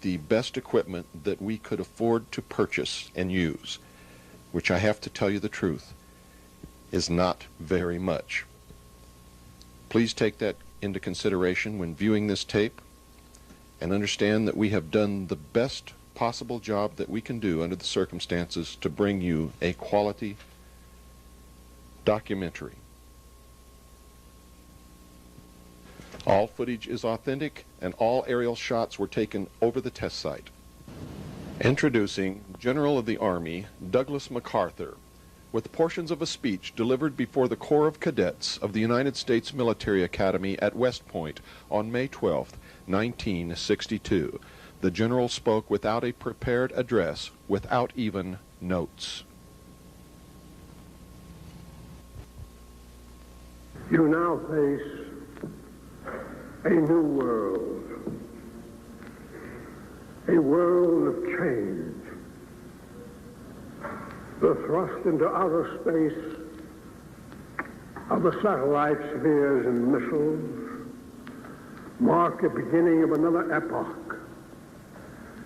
the best equipment that we could afford to purchase and use, which I have to tell you the truth, is not very much. Please take that into consideration when viewing this tape and understand that we have done the best possible job that we can do under the circumstances to bring you a quality documentary. All footage is authentic and all aerial shots were taken over the test site. Introducing General of the Army Douglas MacArthur with portions of a speech delivered before the Corps of Cadets of the United States Military Academy at West Point on May 12, 1962. The General spoke without a prepared address, without even notes. You now face a new world, a world of change. The thrust into outer space of the satellite spheres and missiles mark the beginning of another epoch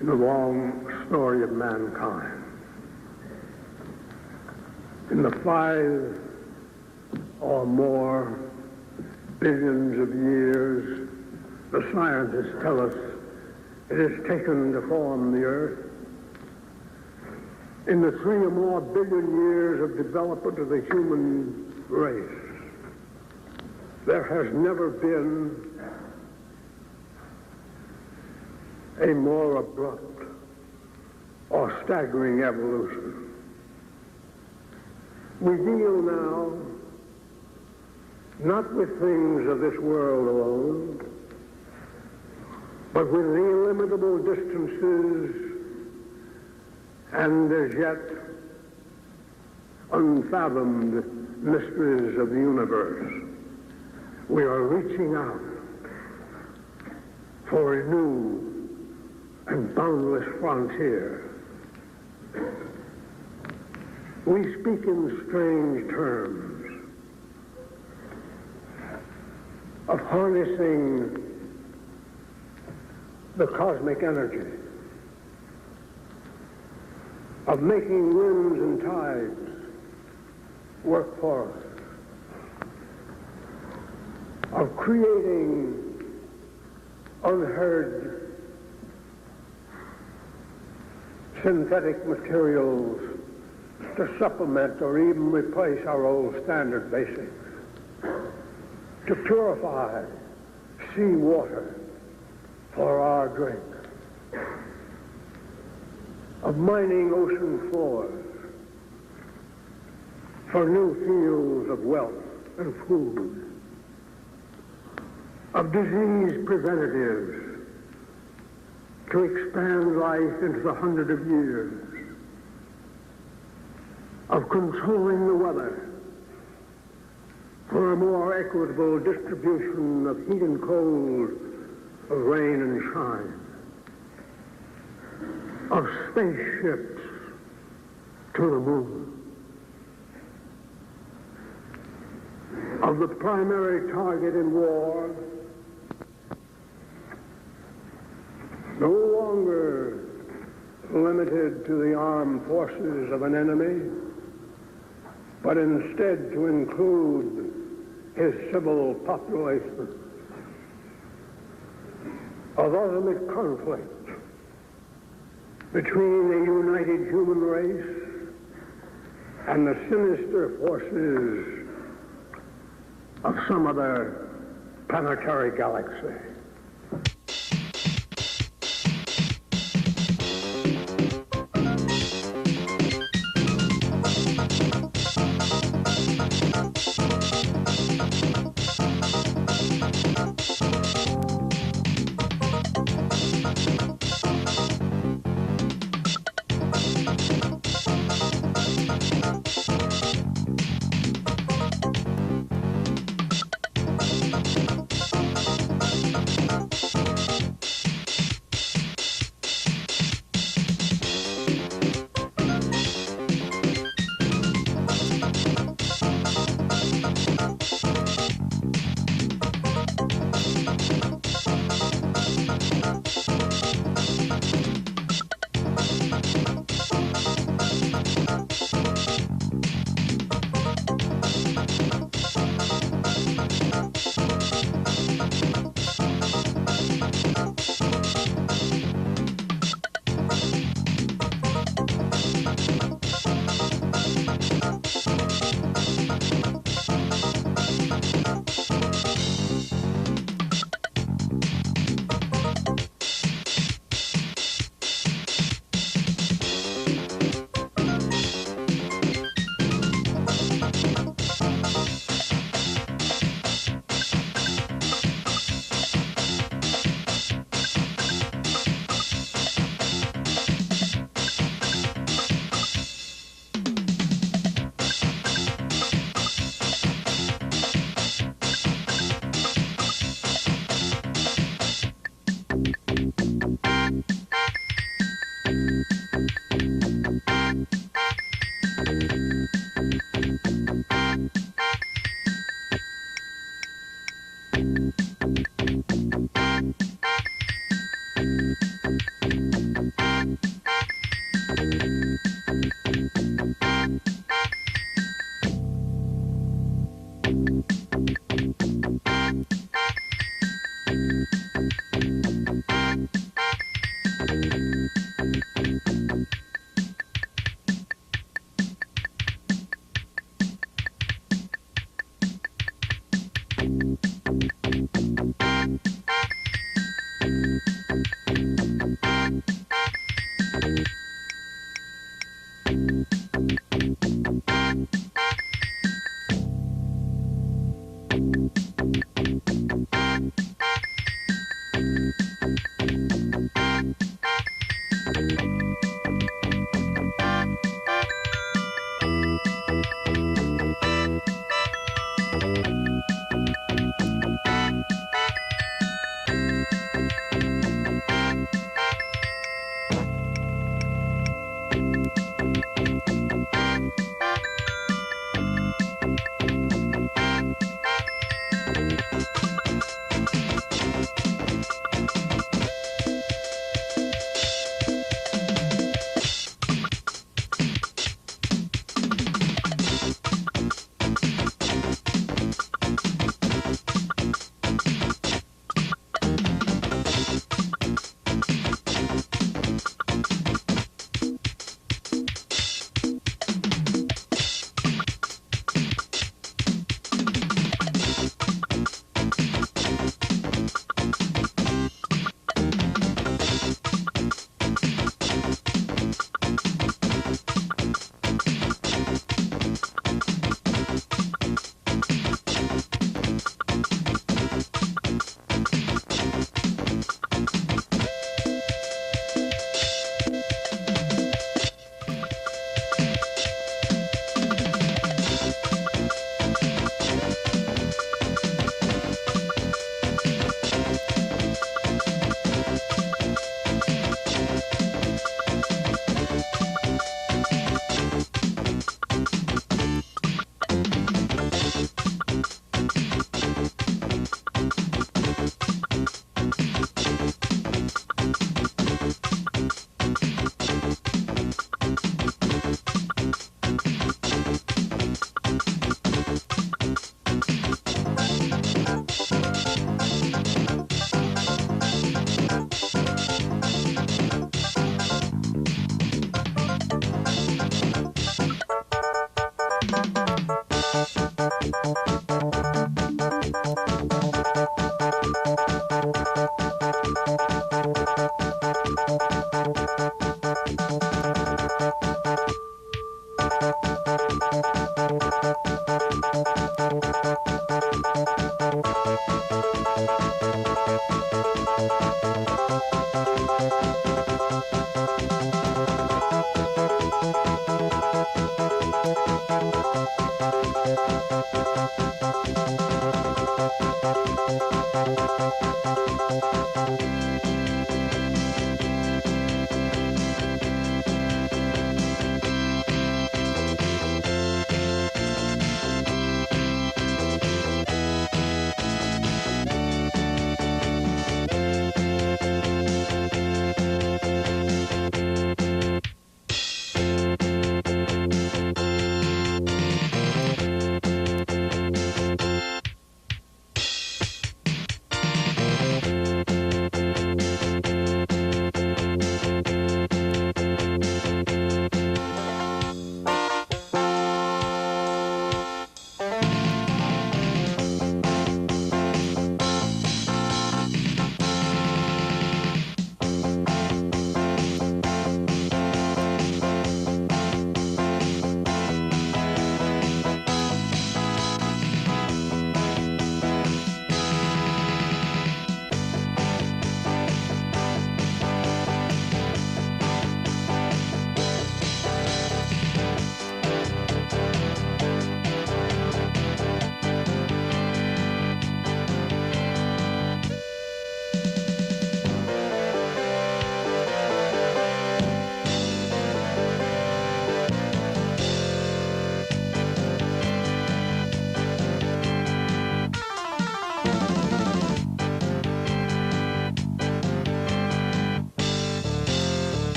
in the long story of mankind. In the 5 or more billions of years the scientists tell us it has taken to form the Earth, in the 3 or more billion years of development of the human race, there has never been a more abrupt or staggering evolution. We deal now not with things of this world alone, but with the illimitable distances and as yet unfathomed mysteries of the universe. We are reaching out for a new and boundless frontier. We speak in strange terms of harnessing the cosmic energy, of making winds and tides work for us, of creating unheard synthetic materials to supplement or even replace our old standard basics, to purify seawater for our drink, of mining ocean floors for new fields of wealth and food, of disease preventatives to expand life into the 100 of years, of controlling the weather for a more equitable distribution of heat and cold, of rain and shine, of spaceships to the moon, of the primary target in war no longer limited to the armed forces of an enemy, but instead to include his civil population, of ultimate conflict between a united human race and the sinister forces of some other planetary galaxy.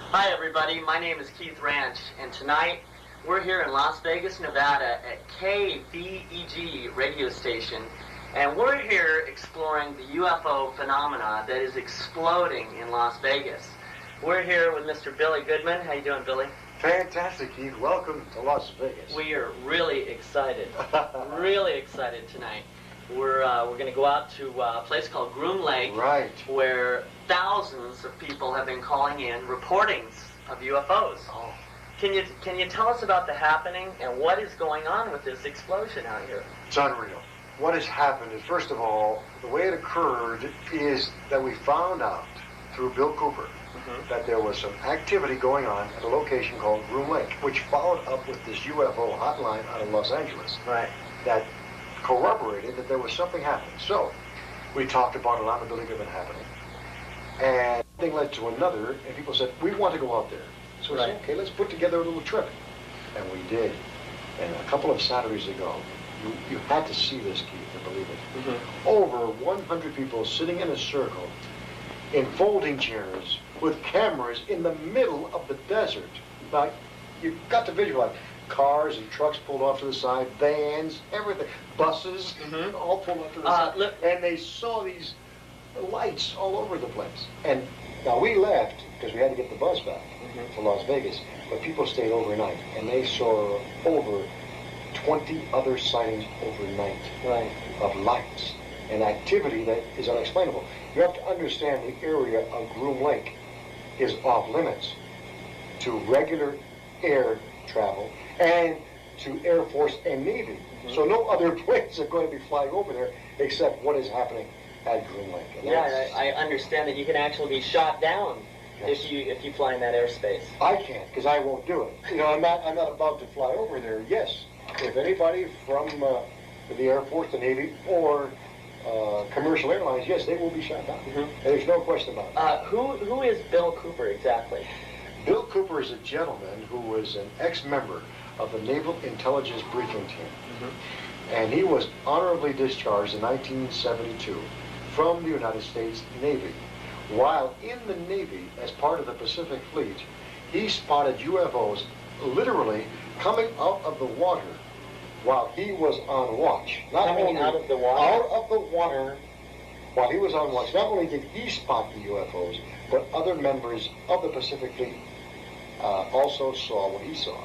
Hi everybody, my name is Keith Ranch, and tonight we're here in Las Vegas, Nevada at KVEG radio station, and we're here exploring the UFO phenomena that is exploding in Las Vegas. We're here with Mr. Billy Goodman. How you doing, Billy? Fantastic, Keith. Welcome to Las Vegas. We are really excited, really excited tonight. We're going to go out to a place called Groom Lake, Right. where thousands of people have been calling in reportings of UFOs. Oh. Can you tell us about the happening and what is going on with this explosion out here? It's unreal. What has happened is, first of all, the way it occurred is that we found out through Bill Cooper that there was some activity going on at a location called Groom Lake, which followed up with this UFO hotline out of Los Angeles. Right. That corroborated that there was something happening. So we talked about a lot of believing it happening, and one thing led to another, and people said, we want to go out there. So we said, okay, let's put together a little trip. And we did. And a couple of Saturdays ago, you had to see this, Keith, to believe it. Over 100 people sitting in a circle in folding chairs with cameras in the middle of the desert. Now, you've got to visualize. Cars and trucks pulled off to the side, vans, everything, buses, all pulled off to the side. Look. And they saw these lights all over the place. And now we left because we had to get the bus back to Las Vegas, but people stayed overnight, and they saw over 20 other sightings overnight of lights and activity that is unexplainable. You have to understand the area of Groom Lake is off limits to regular air travel and to Air Force and Navy. So no other planes are going to be flying over there except what is happening at Groom Lake. And Yeah, I understand that you can actually be shot down if you fly in that airspace. I can't, because I won't do it. You know, I'm not about to fly over there. Yes, if anybody from the Air Force, the Navy, or commercial airlines, yes, they will be shot down. There's no question about it. Who is Bill Cooper exactly? Bill Cooper is a gentleman who was an ex-member of the Naval Intelligence Briefing Team. And he was honorably discharged in 1972 from the United States Navy. While in the Navy, as part of the Pacific Fleet, he spotted UFOs literally coming out of the water while he was on watch. Not Coming only out of the water? Out of the water while he was on watch. Not only did he spot the UFOs, but other members of the Pacific Fleet also saw what he saw.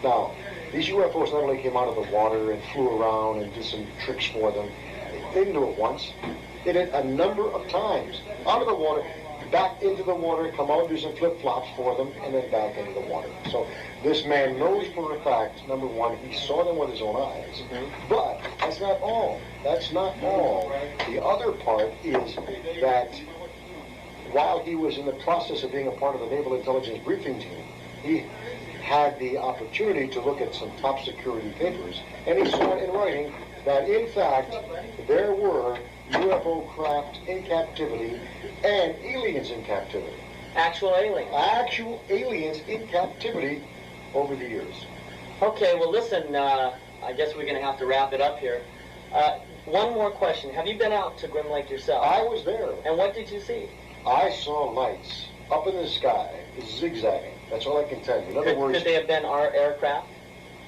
Now, these UFOs not only came out of the water and flew around and did some tricks for them. They didn't do it once. They did a number of times. Out of the water, back into the water, come out, do some flip-flops for them, and then back into the water. So this man knows for a fact, number one, he saw them with his own eyes. But that's not all. That's not all. The other part is that while he was in the process of being a part of the Naval Intelligence Briefing Team, he had the opportunity to look at some top security papers, and he saw in writing that, in fact, there were UFO craft in captivity and aliens in captivity. Actual aliens? Actual aliens in captivity over the years. Okay, well listen, I guess we're going to have to wrap it up here. One more question. Have you been out to Grim Lake yourself? I was there. And what did you see? I saw lights up in the sky, zigzagging. That's all I can tell you. In other words... Could they have been our aircraft?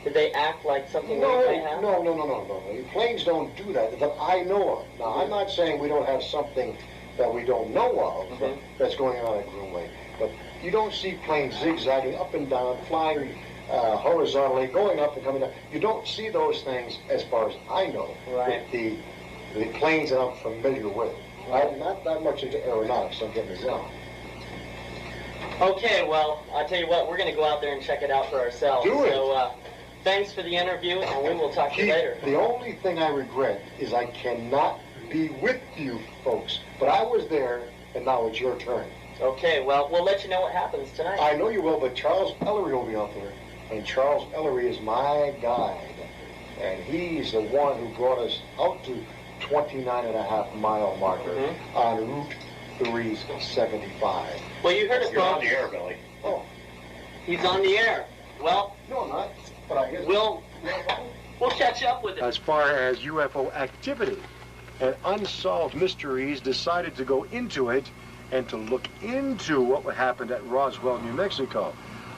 Did they act like something No. we might have? No. Planes don't do that I know of. Now, I'm not saying we don't have something that we don't know of that's going on at Groom Lake, but you don't see planes zigzagging up and down, flying horizontally, going up and coming down. You don't see those things as far as I know. Right. With the planes that I'm familiar with. I'm not that much into aeronautics, don't get me wrong. Okay, well, I'll tell you what, we're going to go out there and check it out for ourselves. Do it. So, thanks for the interview, and we will talk to you later. The only thing I regret is I cannot be with you folks. But I was there, and now it's your turn. Okay, well, we'll let you know what happens tonight. I know you will, but Charles Ellery will be out there. And Charles Ellery is my guide. And he's the one who brought us out to 29.5-mile marker on Route 375. Well, you heard it, You're on folks. the air, Billy. Oh, He's on the air. Well, no, I'm not. But I guess we'll catch up with it. as far as UFO activity and unsolved mysteries, decided to go into it and to look into what happened at Roswell, New Mexico.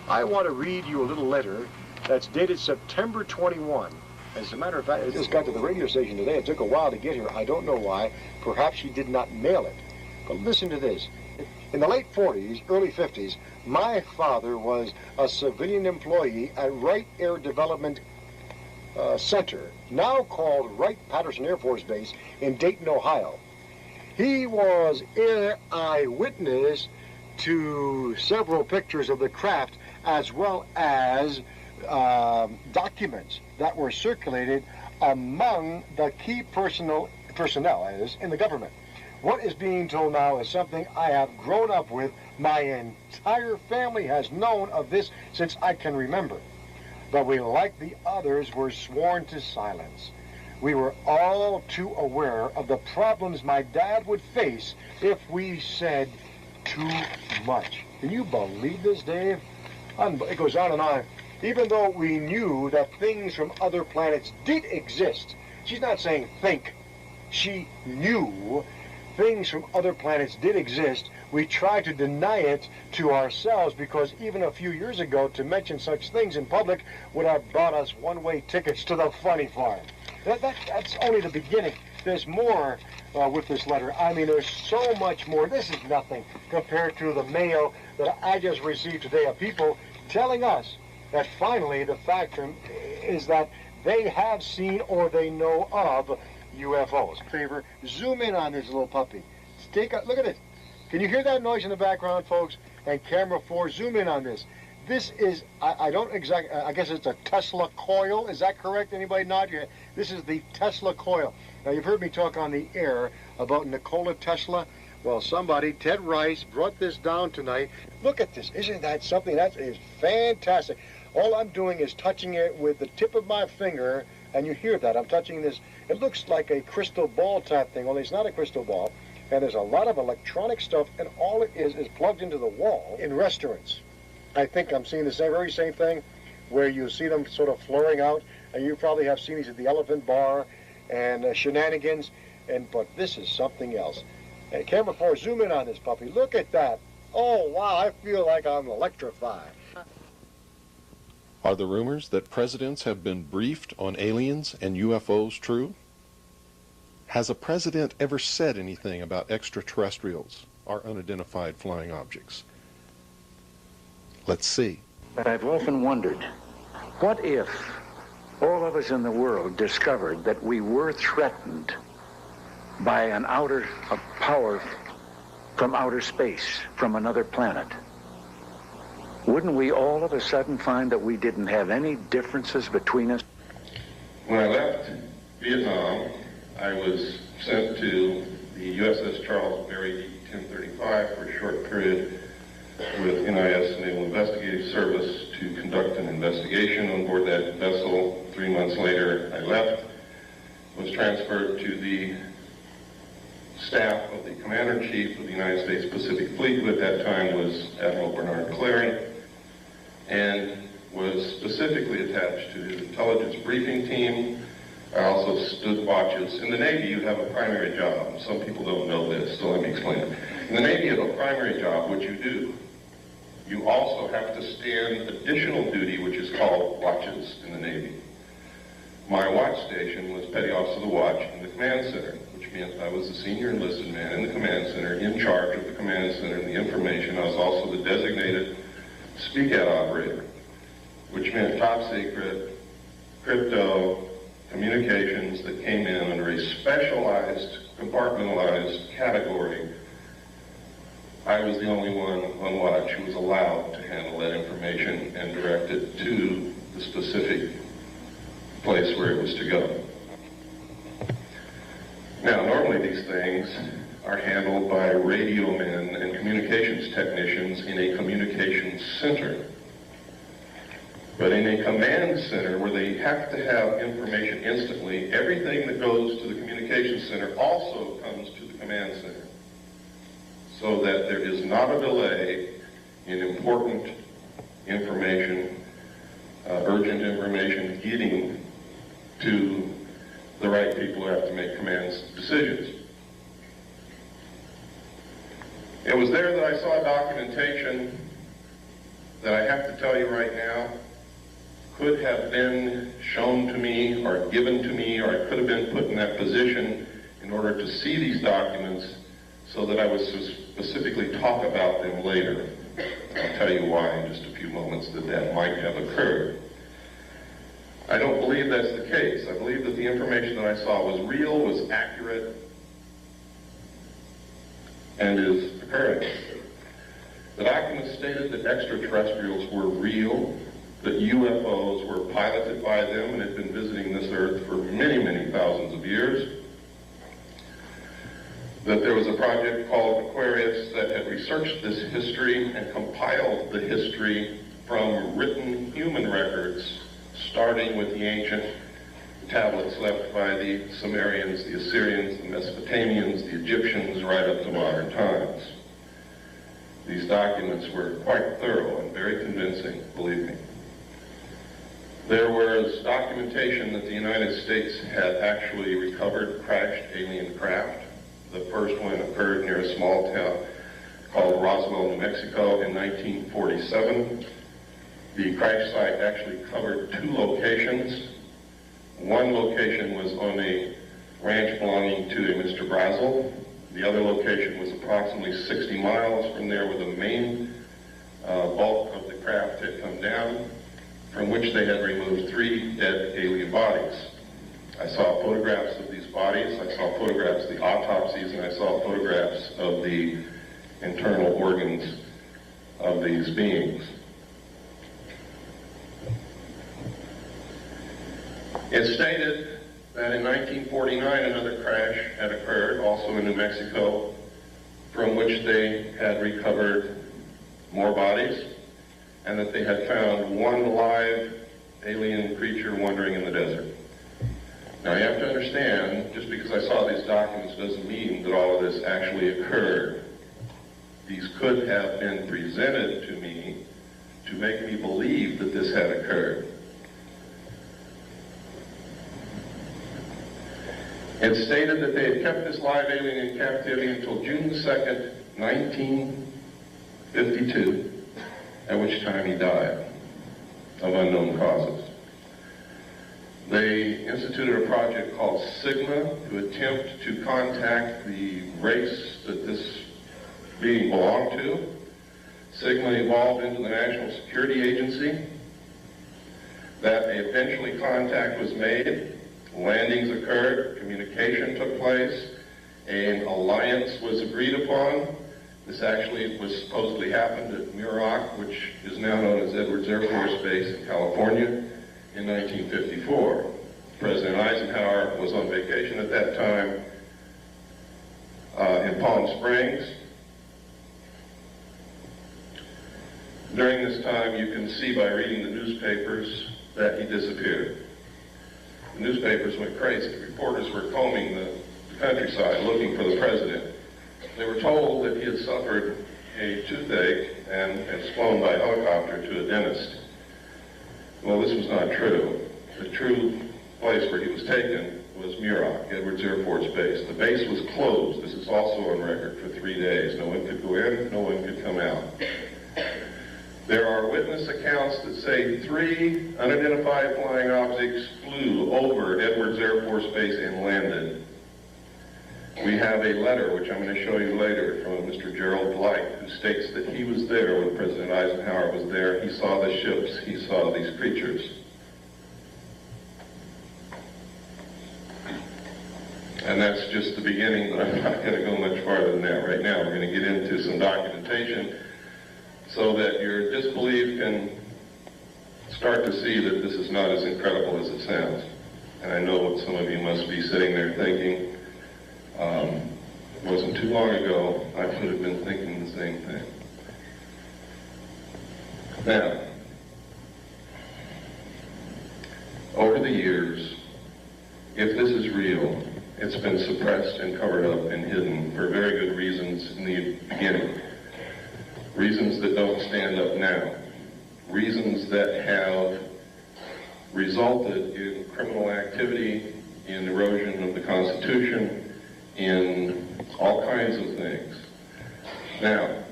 I want to read you a little letter that's dated September 21. As a matter of fact, it just got to the radio station today. It took a while to get here. I don't know why. Perhaps she did not mail it. But listen to this. In the late 40s, early 50s, my father was a civilian employee at Wright Air Development Center, now called Wright-Patterson Air Force Base in Dayton, Ohio. He was an eyewitness to several pictures of the craft, as well as documents that were circulated among the key personnel in the government. What is being told now is something I have grown up with. My entire family has known of this since I can remember. But we, like the others, were sworn to silence. We were all too aware of the problems my dad would face if we said too much. Can you believe this, Dave? It goes on and on. Even though we knew that things from other planets did exist, she's not saying think, she knew things from other planets did exist, we tried to deny it to ourselves because even a few years ago, to mention such things in public would have bought us one-way tickets to the funny farm. That's only the beginning. There's more with this letter. I mean, there's so much more. This is nothing compared to the mail that I just received today of people telling us that finally the fact is that they have seen or they know of UFOs. Favor, zoom in on this little puppy. Look at it. Can you hear that noise in the background, folks? And camera 4, zoom in on this. This is, I guess it's a Tesla coil. Is that correct? Anybody nod your head? This is the Tesla coil. Now, you've heard me talk on the air about Nikola Tesla. Well, somebody, Ted Rice, brought this down tonight. Look at this. Isn't that something? That is fantastic. All I'm doing is touching it with the tip of my finger, and you hear that. I'm touching this. It looks like a crystal ball type thing, only it's not a crystal ball. And there's a lot of electronic stuff, and all it is plugged into the wall in restaurants. I think I'm seeing the very same thing. where you see them sort of flooring out, and you probably have seen these at the Elephant Bar and Shenanigans, but this is something else. And camera 4, zoom in on this puppy. Look at that. Oh, wow, I feel like I'm electrified. Are the rumors that presidents have been briefed on aliens and UFOs true? Has a president ever said anything about extraterrestrials or unidentified flying objects? Let's see. But I've often wondered, what if all of us in the world discovered that we were threatened by a power from outer space, from another planet? Wouldn't we all of a sudden find that we didn't have any differences between us? When I left Vietnam, I was sent to the USS Charles Berry 1035 for a short period with NIS Naval Investigative Service to conduct an investigation on board that vessel. 3 months later, I left, was transferred to the staff of the Commander-in-Chief of the United States Pacific Fleet, who at that time was Admiral Bernard Clary, and was specifically attached to his intelligence briefing team. I also stood watches. In the Navy, you have a primary job. Some people don't know this, so let me explain it. In the Navy, you have a primary job, which you do. You also have to stand additional duty, which is called watches in the Navy. My watch station was Petty Officer of the Watch in the Command Center, which meant I was the senior enlisted man in the Command Center, in charge of the Command Center and the information. I was also the designated speak-out operator, which meant top secret, crypto, communications that came in under a specialized, compartmentalized category. I was the only one on watch who was allowed to handle that information and direct it to the specific place where it was to go. Now, normally these things are handled by radio men and communications technicians in a communications center. But in a command center where they have to have information instantly, everything that goes to the communications center also comes to the command center, so that there is not a delay in important information, urgent information getting to the right people who have to make command decisions. It was there that I saw documentation that I have to tell you right now could have been shown to me or given to me, or I could have been put in that position in order to see these documents so that I would specifically talk about them later. I'll tell you why in just a few moments that might have occurred. I don't believe that's the case. I believe that the information that I saw was real, was accurate, and is occurring. The documents stated that extraterrestrials were real, that UFOs were piloted by them and had been visiting this Earth for many, many thousands of years, that there was a project called Aquarius that had researched this history and compiled the history from written human records, starting with the ancient tablets left by the Sumerians, the Assyrians, the Mesopotamians, the Egyptians, right up to modern times. These documents were quite thorough and very convincing, believe me. There was documentation that the United States had actually recovered crashed alien craft. The first one occurred near a small town called Roswell, New Mexico in 1947. The crash site actually covered 2 locations. One location was on a ranch belonging to a Mr. Brazel. The other location was approximately 60 miles from there, where the main bulk of the craft had come down, from which they had removed 3 dead alien bodies. I saw photographs of these bodies, I saw photographs of the autopsies, and I saw photographs of the internal organs of these beings. It stated that in 1949 another crash had occurred, also in New Mexico, from which they had recovered more bodies, and that they had found 1 live alien creature wandering in the desert. Now you have to understand, just because I saw these documents doesn't mean that all of this actually occurred. These could have been presented to me to make me believe that this had occurred. It stated that they had kept this live alien in captivity until June 2nd, 1952, at which time he died of unknown causes. They instituted a project called Sigma to attempt to contact the race that this being belonged to. Sigma evolved into the National Security Agency. That eventually contact was made. Landings occurred, communication took place, an alliance was agreed upon. This actually was supposedly happened at Muroc, which is now known as Edwards Air Force Base in California, in 1954. President Eisenhower was on vacation at that time in Palm Springs. During this time, you can see by reading the newspapers that he disappeared. The newspapers went crazy. Reporters were combing the countryside looking for the president. They were told that he had suffered a toothache and had flown by helicopter to a dentist. Well, this was not true. The true place where he was taken was Muroc, Edwards Air Force Base. The base was closed. This is also on record for 3 days. No one could go in, no one could come out. There are witness accounts that say 3 unidentified flying objects flew over Edwards Air Force Base and landed. We have a letter, which I'm going to show you later, from Mr. Gerald Light, who states that he was there when President Eisenhower was there. He saw the ships. He saw these creatures. And that's just the beginning, but I'm not going to go much farther than that right now. We're going to get into some documentation so that your disbelief can start to see that this is not as incredible as it sounds. And I know what some of you must be sitting there thinking. It wasn't too long ago, I could have been thinking the same thing. Now, over the years, if this is real, it's been suppressed and covered up and hidden for very good reasons in the beginning. Reasons that don't stand up now. Reasons that have resulted in criminal activity, in erosion of the Constitution, in all kinds of things. Now,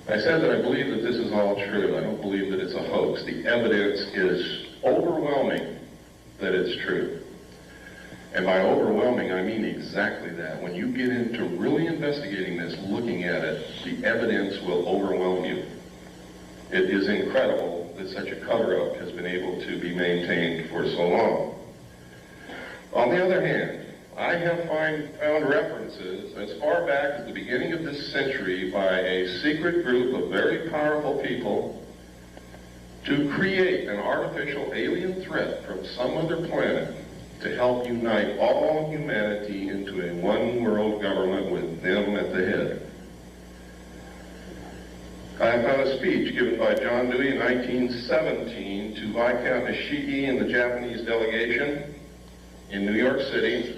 I said that I believe that this is all true. I don't believe that it's a hoax. The evidence is overwhelming that it's true. And by overwhelming, I mean exactly that. When you get into really investigating this, looking at it, the evidence will overwhelm you. It is incredible that such a cover-up has been able to be maintained for so long. On the other hand, I have found references as far back as the beginning of this century by a secret group of very powerful people to create an artificial alien threat from some other planet to help unite all humanity into a one-world government with them at the head. I have found a speech given by John Dewey in 1917 to Viscount Ishii and the Japanese delegation in New York City,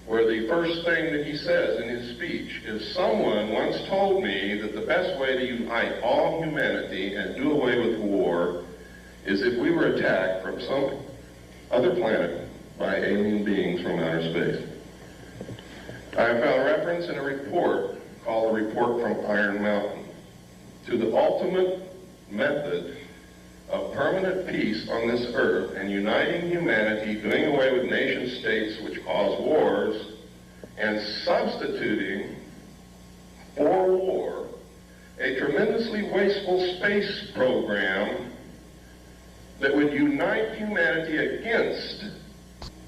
where the first thing that he says in his speech is, "Someone once told me that the best way to unite all humanity and do away with war is if we were attacked from some other planet by alien beings from outer space." I have found reference in a report called the Report from Iron Mountain to the ultimate method of permanent peace on this earth and uniting humanity, doing away with nation states which cause wars, and substituting for war a tremendously wasteful space program that would unite humanity against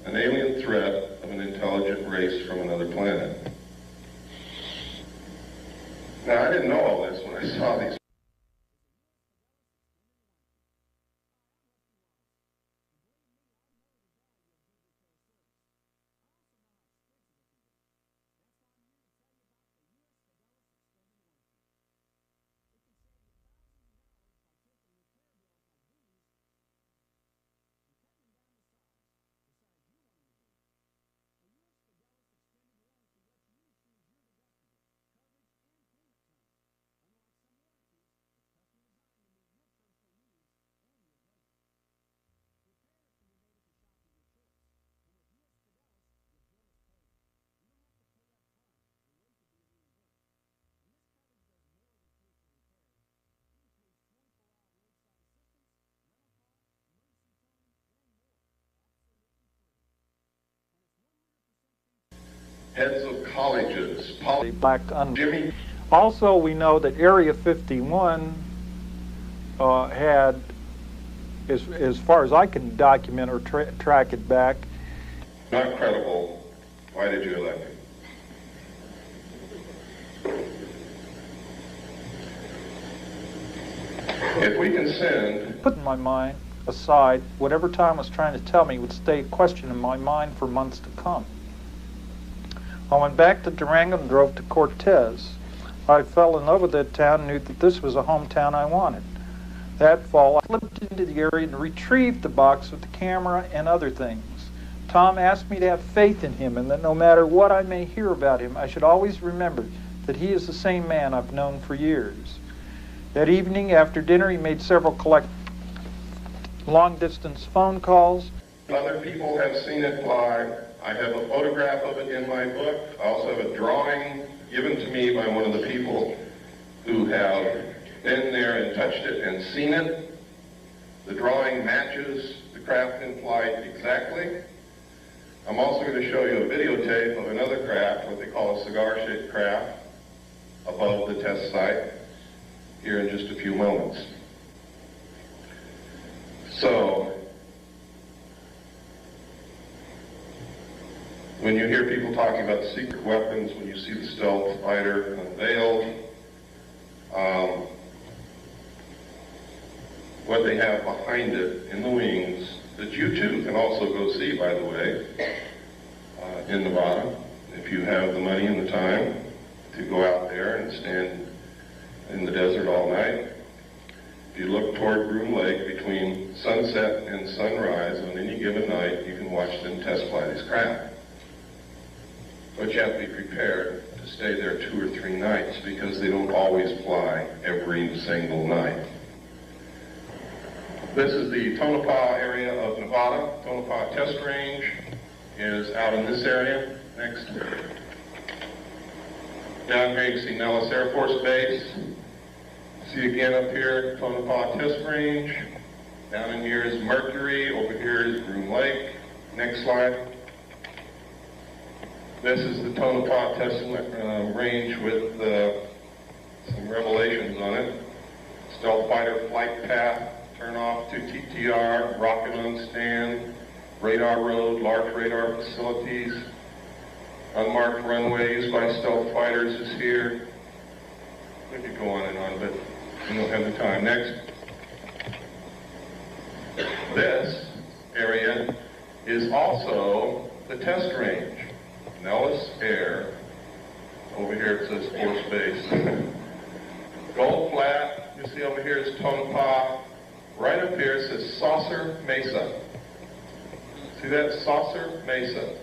an alien threat of an intelligent race from another planet. Now, I didn't know all this when I saw these. heads of colleges, Jimmy. Also, we know that Area 51 had, as far as I can document or track it back. Not credible. Why did you elect him? If we can send... Put in my mind aside, whatever Tom was trying to tell me would stay a question in my mind for months to come. I went back to Durango and drove to Cortez. I fell in love with that town and knew that this was a hometown I wanted. That fall, I slipped into the area and retrieved the box with the camera and other things. Tom asked me to have faith in him and that no matter what I may hear about him, I should always remember that he is the same man I've known for years. That evening, after dinner, he made several long-distance phone calls. Other people have seen it fly. I have a photograph of it in my book. I also have a drawing given to me by one of the people who have been there and touched it and seen it. The drawing matches the craft in flight exactly. I'm also going to show you a videotape of another craft, what they call a cigar-shaped craft, above the test site here in just a few moments. So, when you hear people talking about secret weapons, when you see the stealth fighter unveiled, what they have behind it in the wings, that you too can also go see, by the way, in Nevada, if you have the money and the time to go out there and stand in the desert all night. If you look toward Groom Lake between sunset and sunrise on any given night, you can watch them test fly these craft. But you have to be prepared to stay there 2 or 3 nights because they don't always fly every single night. This is the Tonopah area of Nevada. Tonopah Test Range is out in this area. Next. Down here you see Nellis Air Force Base. See again up here, Tonopah Test Range. Down in here is Mercury. Over here is Groom Lake. Next slide. This is the Tonopah Test Range with some revelations on it. Stealth fighter flight path, turn off to TTR, rocket on stand, radar road, large radar facilities, unmarked runway used by stealth fighters is here. We could go on and on, but we don't have the time. Next. This area is also the test range. Nellis Air. Over here it says Force Base. Gold Flat, you see over here is Tonopah. Right up here it says Saucer Mesa. See that? Saucer Mesa.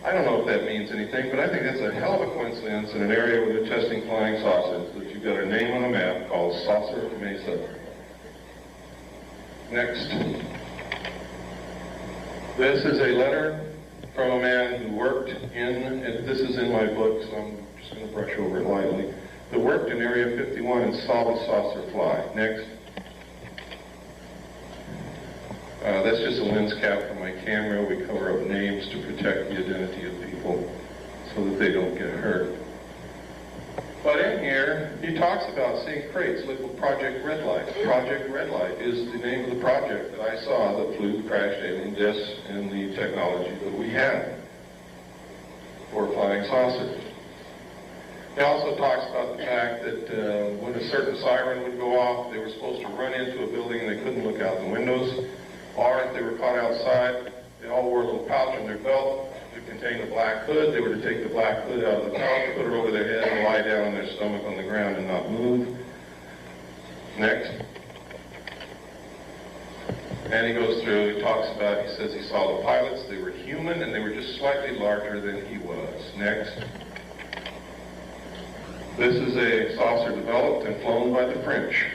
I don't know if that means anything, but I think that's a hell of a coincidence in an area where they're testing flying saucers, that you've got a name on a map called Saucer Mesa. Next. This is a letter from a man who worked in, and this is in my book, so I'm just going to brush over it lightly, that worked in Area 51 and saw the saucer fly. Next. That's just a lens cap for my camera. We cover up names to protect the identity of people so that they don't get hurt. But in here, he talks about seeing crates labeled Project Redlight. Project Redlight is the name of the project that I saw that flew crashed alien discs and the technology that we had for flying saucers. He also talks about the fact that when a certain siren would go off, they were supposed to run into a building and they couldn't look out the windows. Or if they were caught outside, they all wore a little pouch on their belt that contained a black hood. They were to take the black hood out of the pouch, put it over their head, and lie down on their stomach on the ground and not move. Next. And he goes through, he talks about, he says he saw the pilots. They were human, and they were just slightly larger than he was. Next. This is a saucer developed and flown by the French.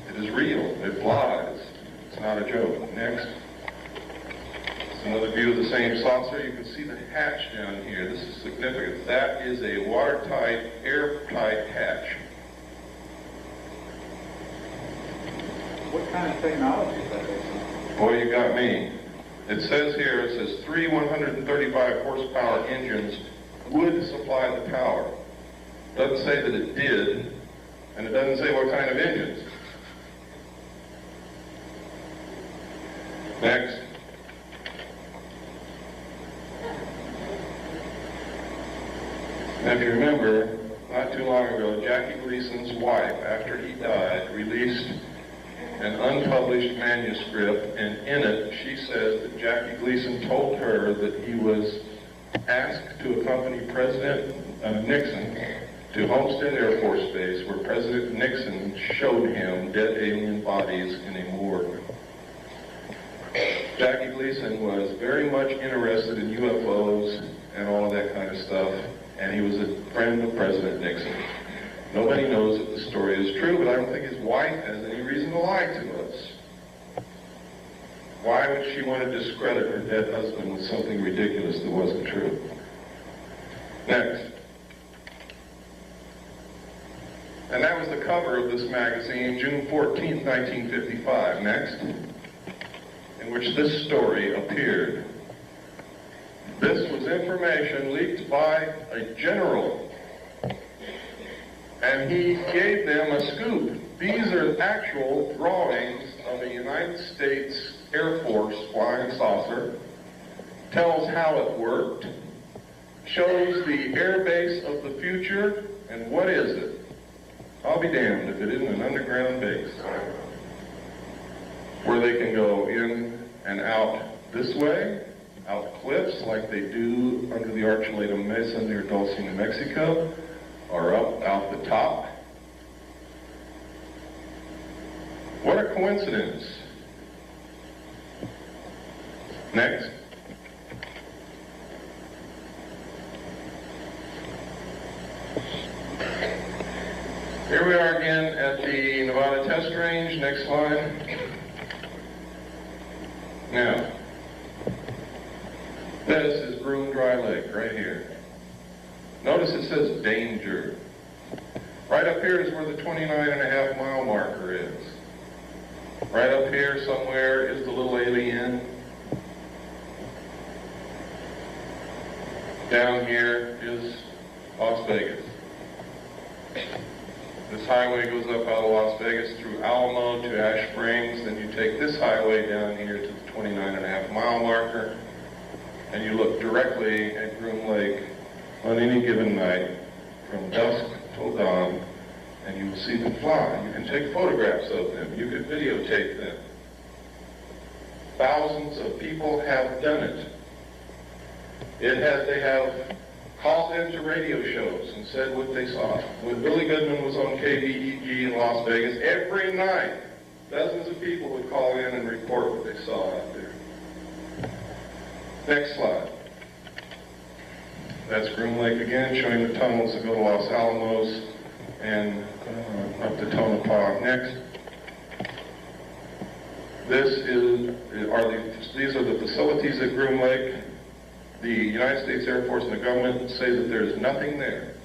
It is real. It flies. It's not a joke. Next. It's another view of the same saucer. You can see the hatch down here. This is significant. That is a watertight, airtight hatch. What kind of technology is that? Boy, you got me. It says here, it says 3 135 horsepower engines would supply the power. It doesn't say that it did, and it doesn't say what kind of engines. Next. Now, if you remember, not too long ago, Jackie Gleason's wife, after he died, released an unpublished manuscript, and in it she says that Jackie Gleason told her that he was asked to accompany President Nixon to Homestead Air Force Base, where President Nixon showed him dead alien bodies in a morgue. Jackie Gleason was very much interested in UFOs and all of that kind of stuff, and he was a friend of President Nixon. Nobody knows if the story is true, but I don't think his wife has any reason to lie to us. Why would she want to discredit her dead husband with something ridiculous that wasn't true? Next. And that was the cover of this magazine, June 14th, 1955. Next. In which this story appeared. This was information leaked by a general, and he gave them a scoop. These are actual drawings of a United States Air Force flying saucer, tells how it worked, shows the air base of the future, and what is it? I'll be damned if it isn't an underground base, where they can go in and out this way, out cliffs like they do under the Archuleta Mesa near Dulce, New Mexico, or up out the top. What a coincidence. Next. Here we are again at the Nevada test range. Next slide. Now, this is Groom Dry Lake right here. Notice it says danger. Right up here is where the 29.5 mile marker is. Right up here somewhere is the little alien. Down here is Las Vegas. This highway goes up out of Las Vegas through Alamo to Ash Springs, then you take this highway down here to the 29.5 mile marker, and you look directly at Groom Lake on any given night from dusk till dawn, and you will see them fly. You can take photographs of them. You can videotape them. Thousands of people have done it. They have called into radio shows and said what they saw. When Billy Goodman was on KVEG in Las Vegas, every night, dozens of people would call in and report what they saw out there. Next slide. That's Groom Lake again, showing the tunnels that go to Los Alamos and up to Tonopah. Next. These are the facilities at Groom Lake. The United States Air Force and the government say that there's nothing there.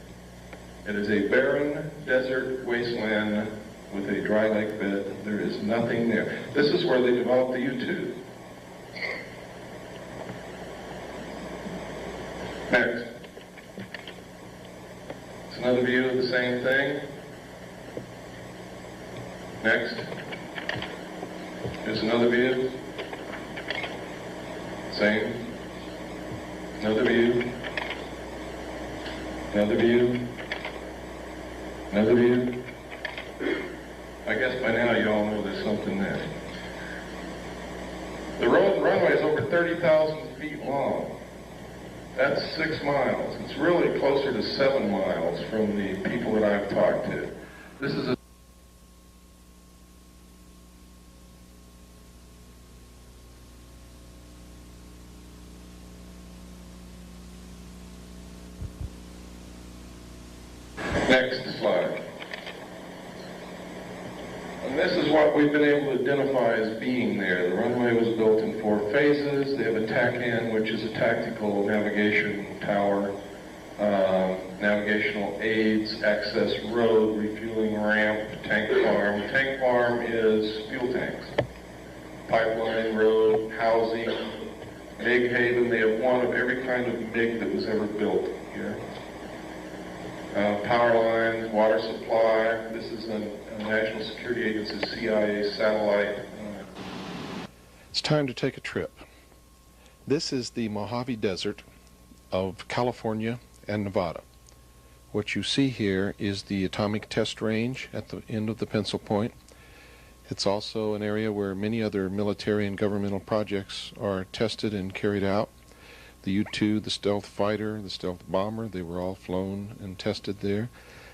It is a barren desert wasteland with a dry lake bed. There is nothing there. This is where they developed the U-2. Next. It's another view of the same thing. Next. Here's another view. Same. Another view. Another view. Another view. I guess by now you all know there's something there. The runway is over 30,000 feet long. That's 6 miles. It's really closer to 7 miles from the people that I've talked to. This is a Next slide. And this is what we've been able to identify as being there. The runway was built in 4 phases. They have a TACAN, which is a tactical navigation tower, navigational aids, access road, refueling ramp, tank farm. Tank farm is fuel tanks. Pipeline, road, housing, MiG haven. They have one of every kind of MiG that was ever built here. power lines, water supply. This is a National Security Agency CIA satellite. It's time to take a trip. This is the Mojave Desert of California and Nevada. What you see here is the atomic test range at the end of the pencil point. It's also an area where many other military and governmental projects are tested and carried out. The U-2, the stealth fighter, the stealth bomber, they were all flown and tested there.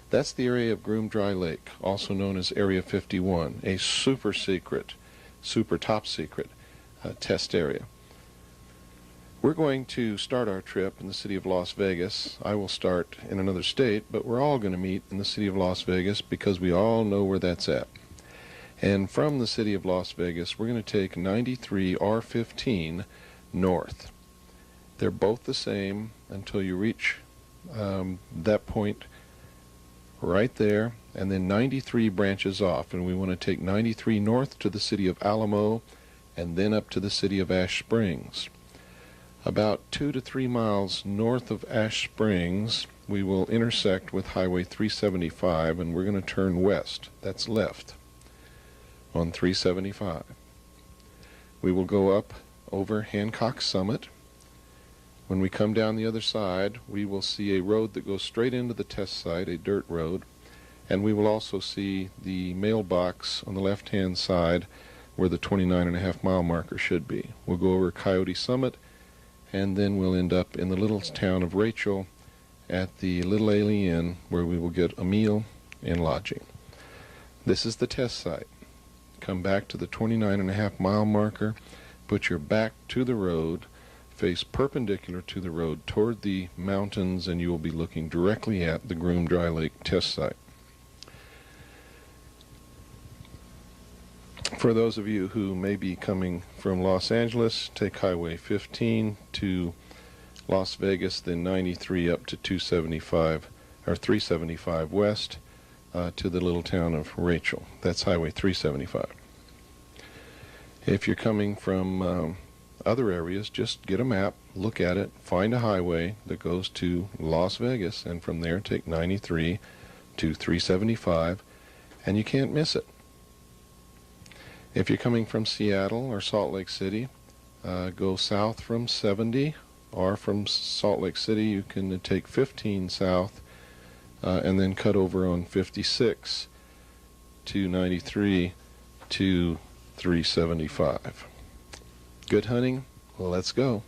That's the area of Groom Dry Lake, also known as Area 51, a super secret, super top secret test area. We're going to start our trip in the city of Las Vegas. I will start in another state, but we're all going to meet in the city of Las Vegas because we all know where that's at. And from the city of Las Vegas, we're going to take 93 R15 north. They're both the same until you reach that point right there, and then 93 branches off, and we want to take 93 north to the city of Alamo and then up to the city of Ash Springs. About 2 to 3 miles north of Ash Springs, we will intersect with Highway 375, and we're going to turn west. That's left on 375. We will go up over Hancock Summit. When we come down the other side, we will see a road that goes straight into the test site, a dirt road, and we will also see the mailbox on the left-hand side where the 29.5-mile marker should be. We'll go over Coyote Summit, and then we'll end up in the little town of Rachel at the Little Ailey Inn, where we will get a meal and lodging. This is the test site. Come back to the 29.5-mile marker, put your back to the road, face perpendicular to the road toward the mountains, and you will be looking directly at the Groom Dry Lake test site. For those of you who may be coming from Los Angeles, take Highway 15 to Las Vegas, then 93 up to 275 or 375 west to the little town of Rachel. That's Highway 375. If you're coming from other areas, just get a map, look at it, find a highway that goes to Las Vegas, and from there take 93 to 375, and you can't miss it. If you're coming from Seattle or Salt Lake City, go south from 70, or from Salt Lake City you can take 15 south and then cut over on 56 to 93 to 375. Good hunting. Let's go.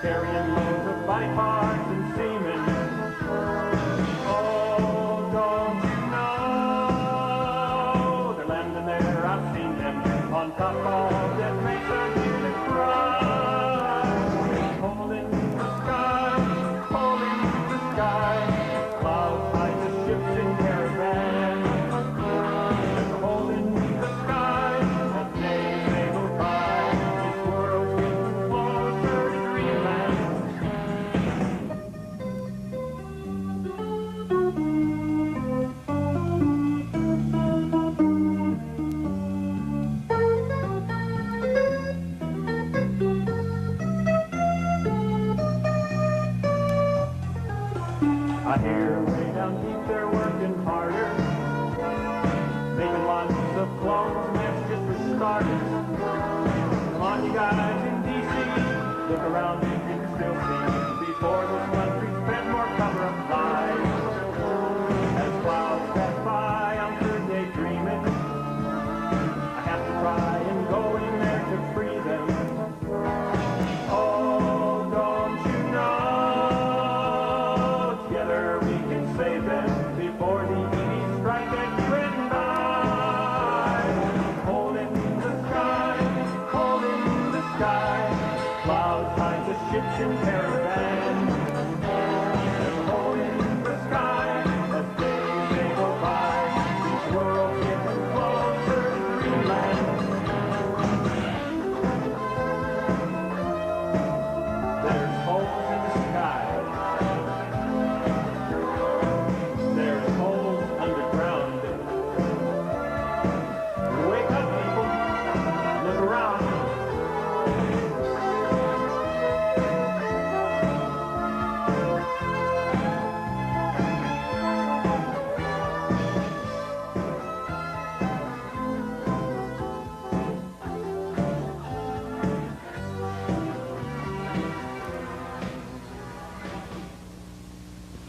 carrying loads of body parts and semen. Oh, don't you know they're landing there? I've seen them on top of that mesa near the crowd, holding the sky, holding the sky. Clouds hide the ships in caravans, holding the sky as days they go by. This world's getting closer to Dreamland. I hear way down deep they're working harder, making lots of clones, that's just for starters. Come on, you guys in D.C., look around and you can still see before this country spent more cover-up lives. As clouds pass by, I'm sure daydreaming. I have to try and go in there to free them. Oh, don't you know, together we can save them before the EVs strike at you and I. Holding the sky, holding the sky. Clouds hide the ships in caravans. Holding the sky as days they go by. This world's getting closer to Dreamland. There's holes in the sky. There's holes underground. Wake up, people. Look around.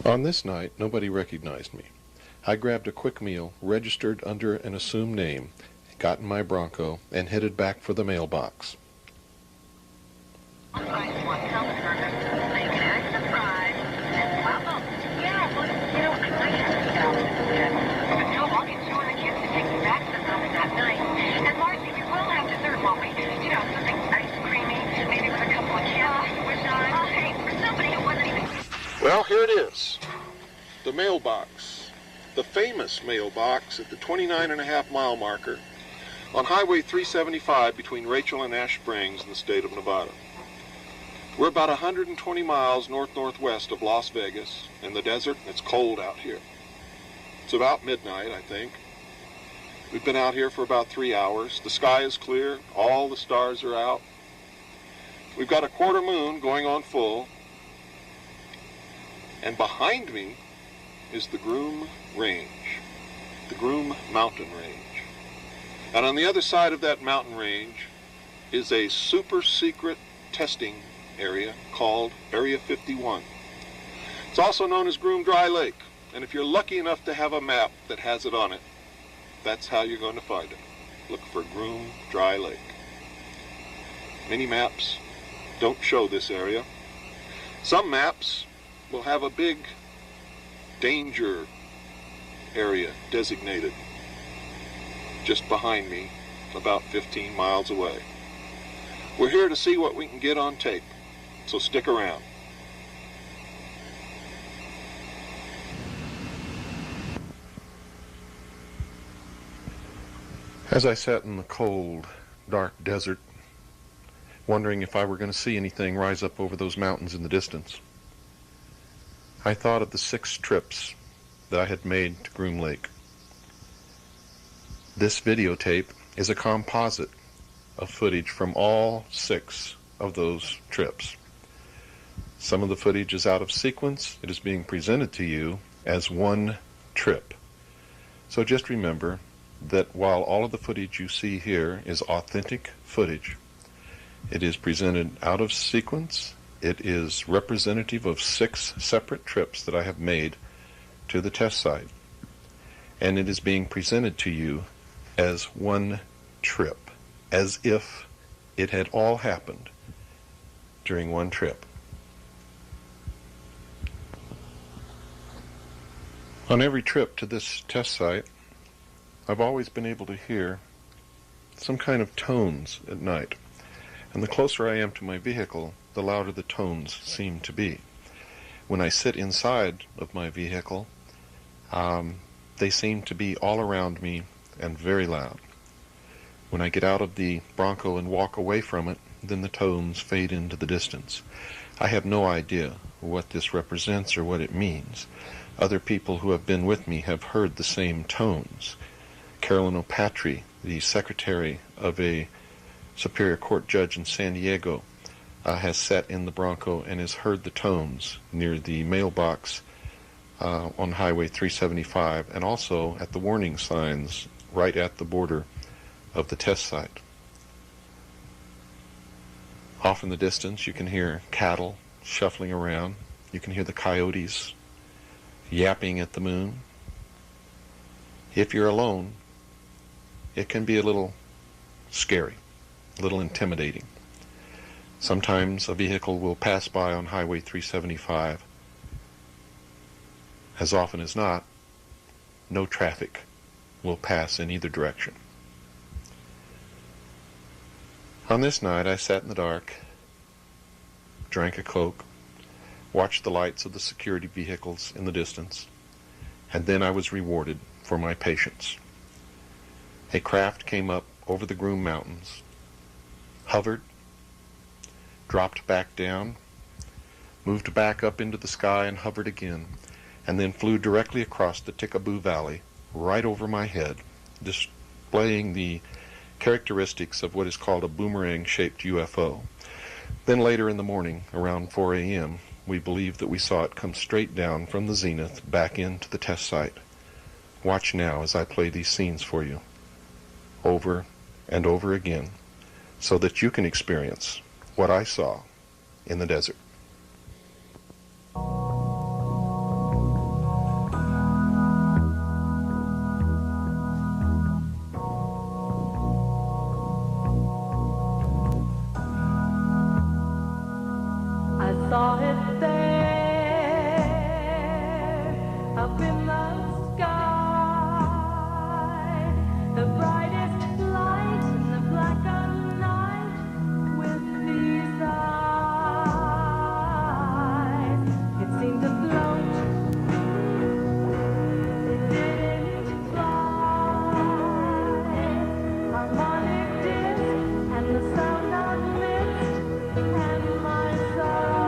On this night, nobody recognized me. I grabbed a quick meal, registered under an assumed name, got in my Bronco, and headed back for the mailbox. Well, here it is. The mailbox. The famous mailbox at the 29.5-mile marker on Highway 375 between Rachel and Ash Springs in the state of Nevada. We're about 120 miles north-northwest of Las Vegas in the desert, and it's cold out here. It's about midnight, I think. We've been out here for about 3 hours. The sky is clear. All the stars are out. We've got a quarter moon going on full. And behind me is the Groom Range, the Groom Mountain Range. And on the other side of that mountain range is a super secret testing area called Area 51. It's also known as Groom Dry Lake. And if you're lucky enough to have a map that has it on it, that's how you're going to find it. Look for Groom Dry Lake. Many maps don't show this area. Some maps will have a big danger area designated just behind me, about 15 miles away. We're here to see what we can get on tape, so stick around. As I sat in the cold, dark desert, wondering if I were going to see anything rise up over those mountains in the distance, I thought of the 6 trips that I had made to Groom Lake. This videotape is a composite of footage from all 6 of those trips. Some of the footage is out of sequence. It is being presented to you as one trip. So just remember that while all of the footage you see here is authentic footage, it is presented out of sequence. It is representative of 6 separate trips that I have made to the test site. And it is being presented to you as one trip, as if it had all happened during one trip. On every trip to this test site, I've always been able to hear some kind of tones at night. And the closer I am to my vehicle, the louder the tones seem to be. When I sit inside of my vehicle, they seem to be all around me and very loud. When I get out of the Bronco and walk away from it, then the tones fade into the distance. I have no idea what this represents or what it means. Other people who have been with me have heard the same tones. Carolyn O'Patry, the secretary of a Superior Court judge in San Diego, has sat in the Bronco and has heard the tones near the mailbox on Highway 375 and also at the warning signs right at the border of the test site. Off in the distance, you can hear cattle shuffling around. You can hear the coyotes yapping at the moon. If you're alone, it can be a little scary, a little intimidating. Sometimes a vehicle will pass by on Highway 375. As often as not, no traffic will pass in either direction. On this night, I sat in the dark, drank a Coke, watched the lights of the security vehicles in the distance, and then I was rewarded for my patience. A craft came up over the Groom Mountains, hovered, dropped back down, moved back up into the sky and hovered again, and then flew directly across the Tikaboo Valley, right over my head, displaying the characteristics of what is called a boomerang-shaped UFO. Then later in the morning, around 4 a.m., we believe that we saw it come straight down from the zenith back into the test site. Watch now as I play these scenes for you, over and over again, so that you can experience what I saw in the desert. I saw it there, up in the sky, the brightest light in the black of night, with these eyes. It seemed to float, it didn't fly. Harmonic disc and the sound of mist and my side.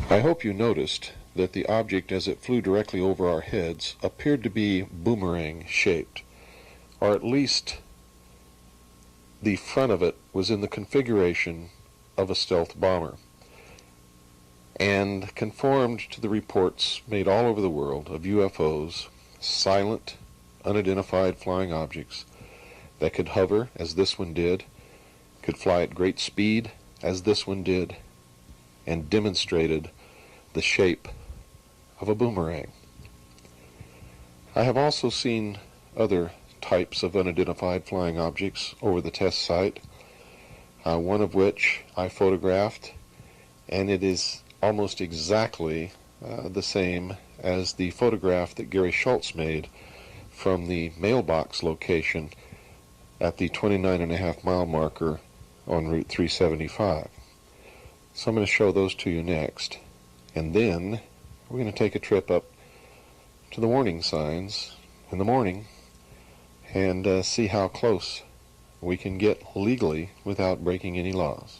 I hope you noticed that the object as it flew directly over our heads appeared to be boomerang shaped, or at least the front of it was in the configuration of a stealth bomber, and conformed to the reports made all over the world of UFOs, silent, unidentified flying objects that could hover as this one did, could fly at great speed as this one did, and demonstrated the shape of a boomerang. I have also seen other types of unidentified flying objects over the test site, one of which I photographed, and it is almost exactly the same as the photograph that Gary Schultz made from the mailbox location at the 29.5-mile marker on Route 375. So I'm going to show those to you next, and then we're going to take a trip up to the warning signs in the morning and see how close we can get legally without breaking any laws.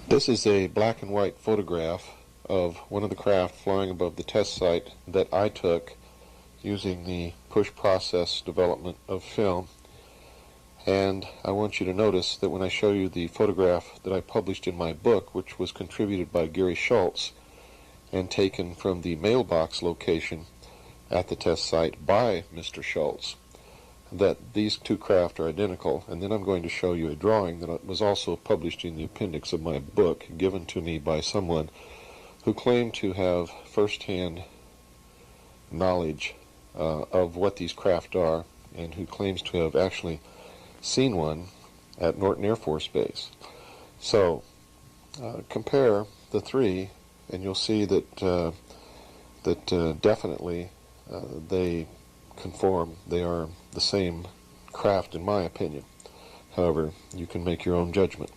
This is a black and white photograph of one of the craft flying above the test site that I took using the push process development of film. And I want you to notice that when I show you the photograph that I published in my book, which was contributed by Gary Schultz and taken from the mailbox location at the test site by Mr. Schultz, that these two craft are identical. And then I'm going to show you a drawing that was also published in the appendix of my book, given to me by someone who claimed to have first-hand knowledge of what these craft are, and who claims to have actually seen one at Norton Air Force Base. So compare the three, and you'll see that definitely they conform. They are the same craft, in my opinion. However, you can make your own judgment.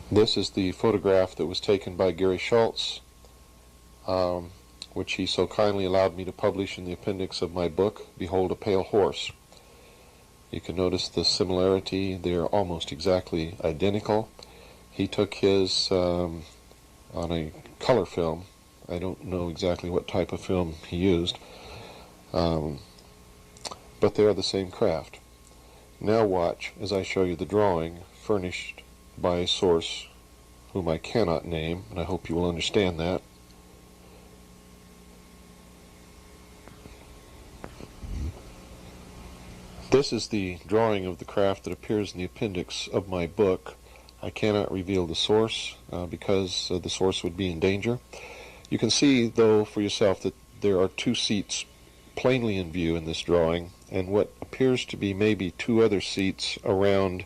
This is the photograph that was taken by Gary Schultz, which he so kindly allowed me to publish in the appendix of my book, Behold a Pale Horse. You can notice the similarity. They are almost exactly identical. He took his on a color film. I don't know exactly what type of film he used, but they are the same craft. Now watch as I show you the drawing furnished by a source whom I cannot name, and I hope you will understand that. This is the drawing of the craft that appears in the appendix of my book. I cannot reveal the source because the source would be in danger. You can see, though, for yourself that there are two seats plainly in view in this drawing, and what appears to be maybe two other seats around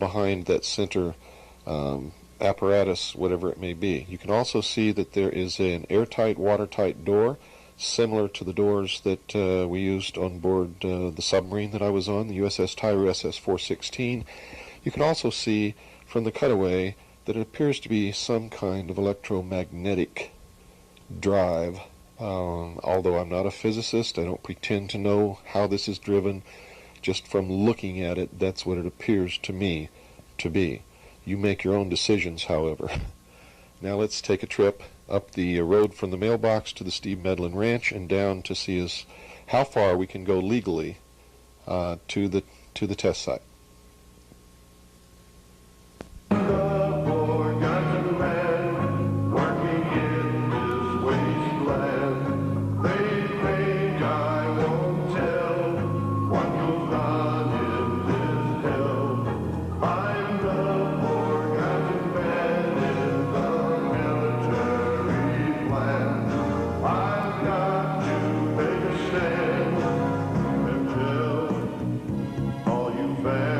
behind that center apparatus, whatever it may be. You can also see that there is an airtight, watertight door, similar to the doors that we used on board the submarine that I was on, the USS Tyro SS-416. You can also see from the cutaway that it appears to be some kind of electromagnetic drive. Although I'm not a physicist, I don't pretend to know how this is driven. Just from looking at it, that's what it appears to me to be. You make your own decisions, however. Now let's take a trip up the road from the mailbox to the Steve Medlin Ranch and down to see how far we can go legally to the test site. All you fans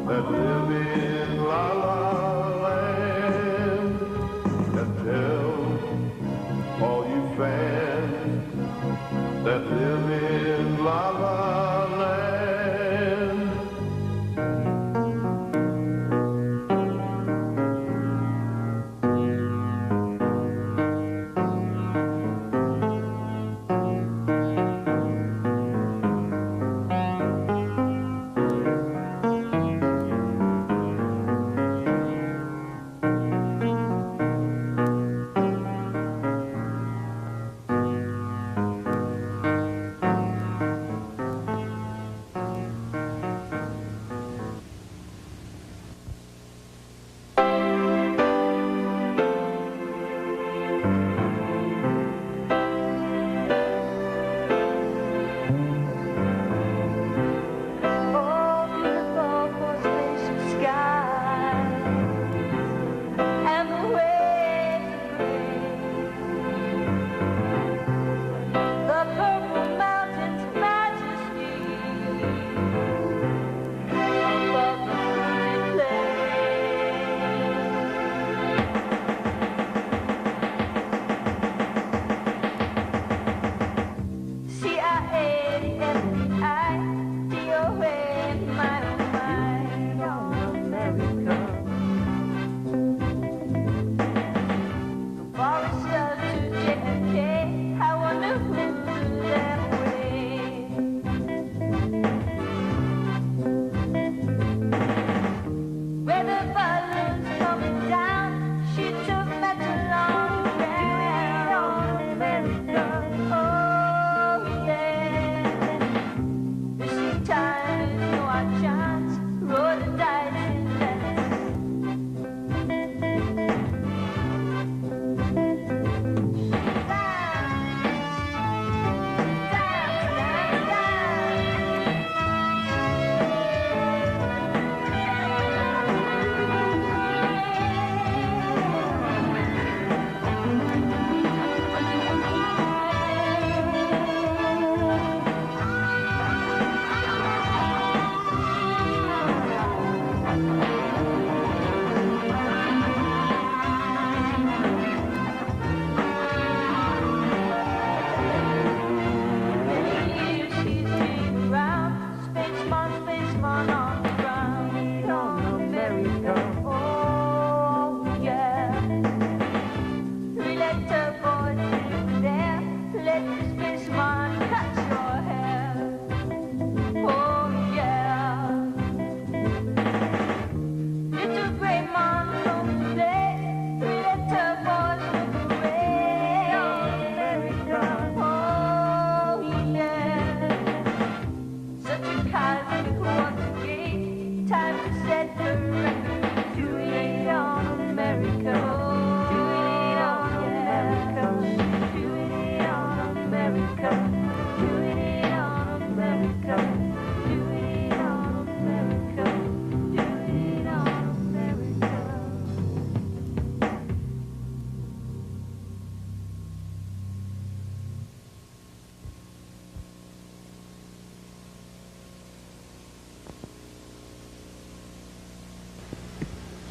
that live in La La Land, and tell all you fans that live in La La Land.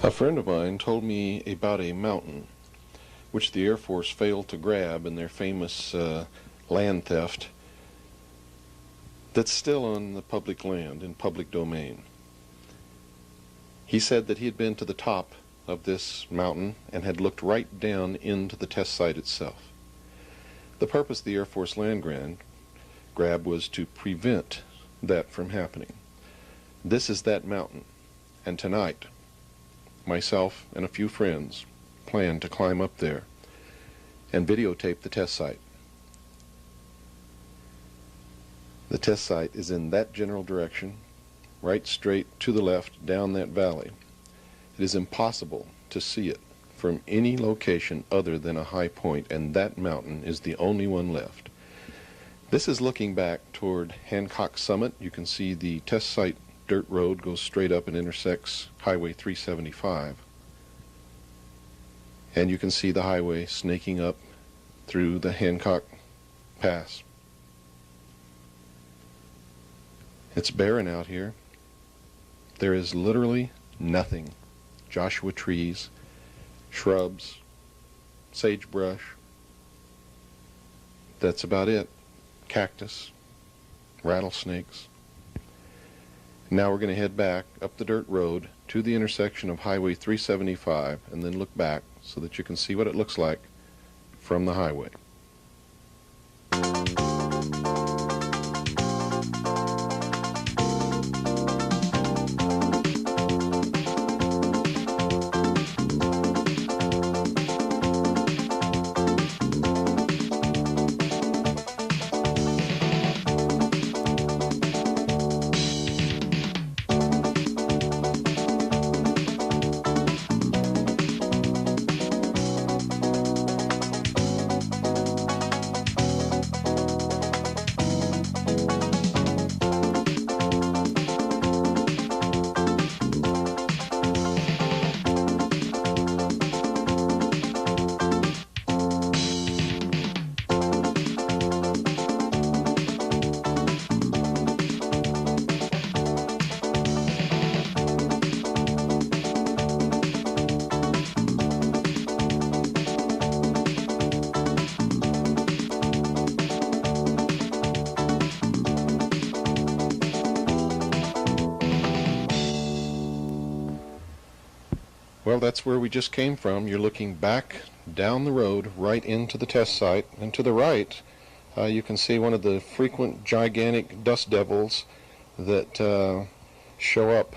A friend of mine told me about a mountain which the Air Force failed to grab in their famous land theft that's still on the public land, in public domain. He said that he had been to the top of this mountain and had looked right down into the test site itself. The purpose of the Air Force land grab was to prevent that from happening. This is that mountain, and tonight myself and a few friends plan to climb up there and videotape the test site. The test site is in that general direction, right straight to the left down that valley. It is impossible to see it from any location other than a high point, and that mountain is the only one left. This is looking back toward Hancock Summit. You can see the test site dirt road goes straight up and intersects Highway 375. And you can see the highway snaking up through the Hancock Pass. It's barren out here. There is literally nothing. Joshua trees, shrubs, sagebrush. That's about it. Cactus, rattlesnakes. Now we're going to head back up the dirt road to the intersection of Highway 375 and then look back so that you can see what it looks like from the highway. Well, that's where we just came from. You're looking back down the road right into the test site, and to the right you can see one of the frequent gigantic dust devils that show up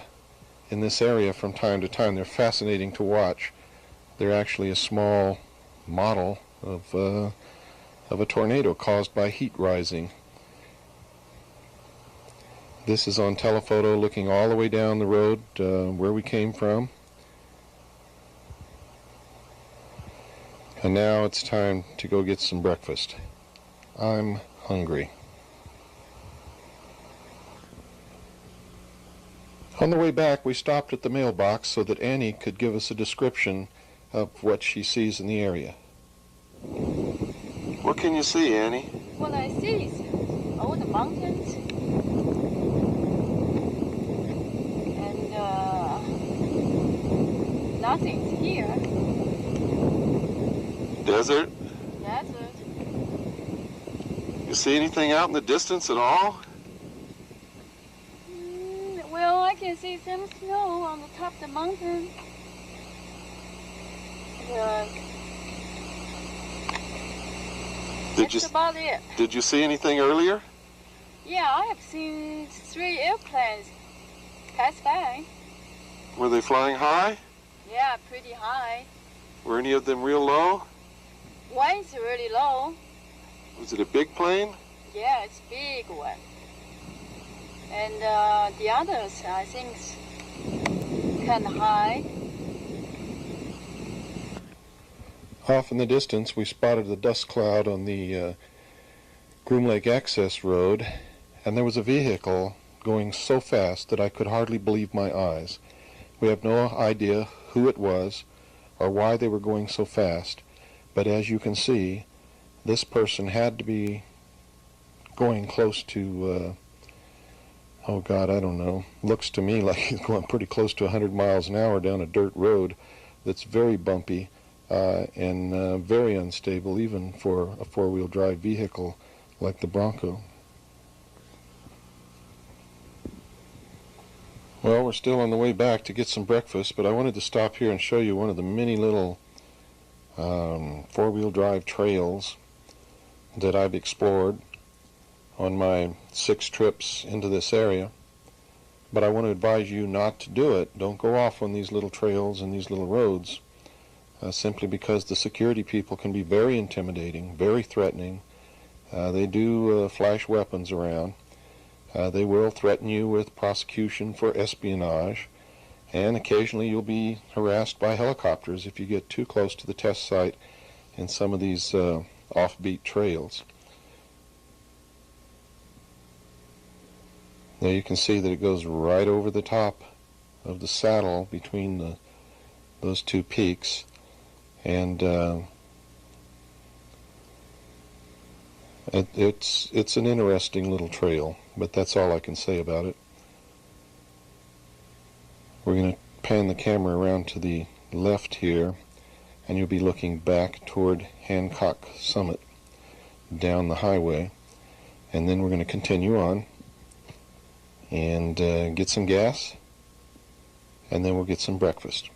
in this area from time to time. They're fascinating to watch. They're actually a small model of a tornado caused by heat rising. This is on telephoto looking all the way down the road where we came from. And now it's time to go get some breakfast. I'm hungry. On the way back, we stopped at the mailbox so that Annie could give us a description of what she sees in the area. What can you see, Annie? What I see is all the mountains and nothing's here. Desert? Desert. You see anything out in the distance at all? Well, I can see some snow on the top of the mountain. That's about it. Did you see anything earlier? Yeah, I have seen 3 airplanes pass by. Were they flying high? Yeah, pretty high. Were any of them real low? One's really low. Was it a big plane? Yeah, it's a big one. And the others, I think, kind of high. Off in the distance, we spotted a dust cloud on the Groom Lake Access Road, and there was a vehicle going so fast that I could hardly believe my eyes. We have no idea who it was or why they were going so fast, but as you can see, this person had to be going close to, oh God, I don't know, looks to me like he's going pretty close to 100 miles an hour down a dirt road that's very bumpy and very unstable, even for a four-wheel drive vehicle like the Bronco. Well, we're still on the way back to get some breakfast, but I wanted to stop here and show you one of the many little four-wheel drive trails that I've explored on my 6 trips into this area. But I want to advise you not to do it. Don't go off on these little trails and these little roads, simply because the security people can be very intimidating, very threatening. They do flash weapons around. They will threaten you with prosecution for espionage, and occasionally you'll be harassed by helicopters if you get too close to the test site in some of these offbeat trails. Now you can see that it goes right over the top of the saddle between those 2 peaks, and it's an interesting little trail, but that's all I can say about it. We're going to pan the camera around to the left here, and you'll be looking back toward Hancock Summit down the highway. And then we're going to continue on and get some gas, and then we'll get some breakfast.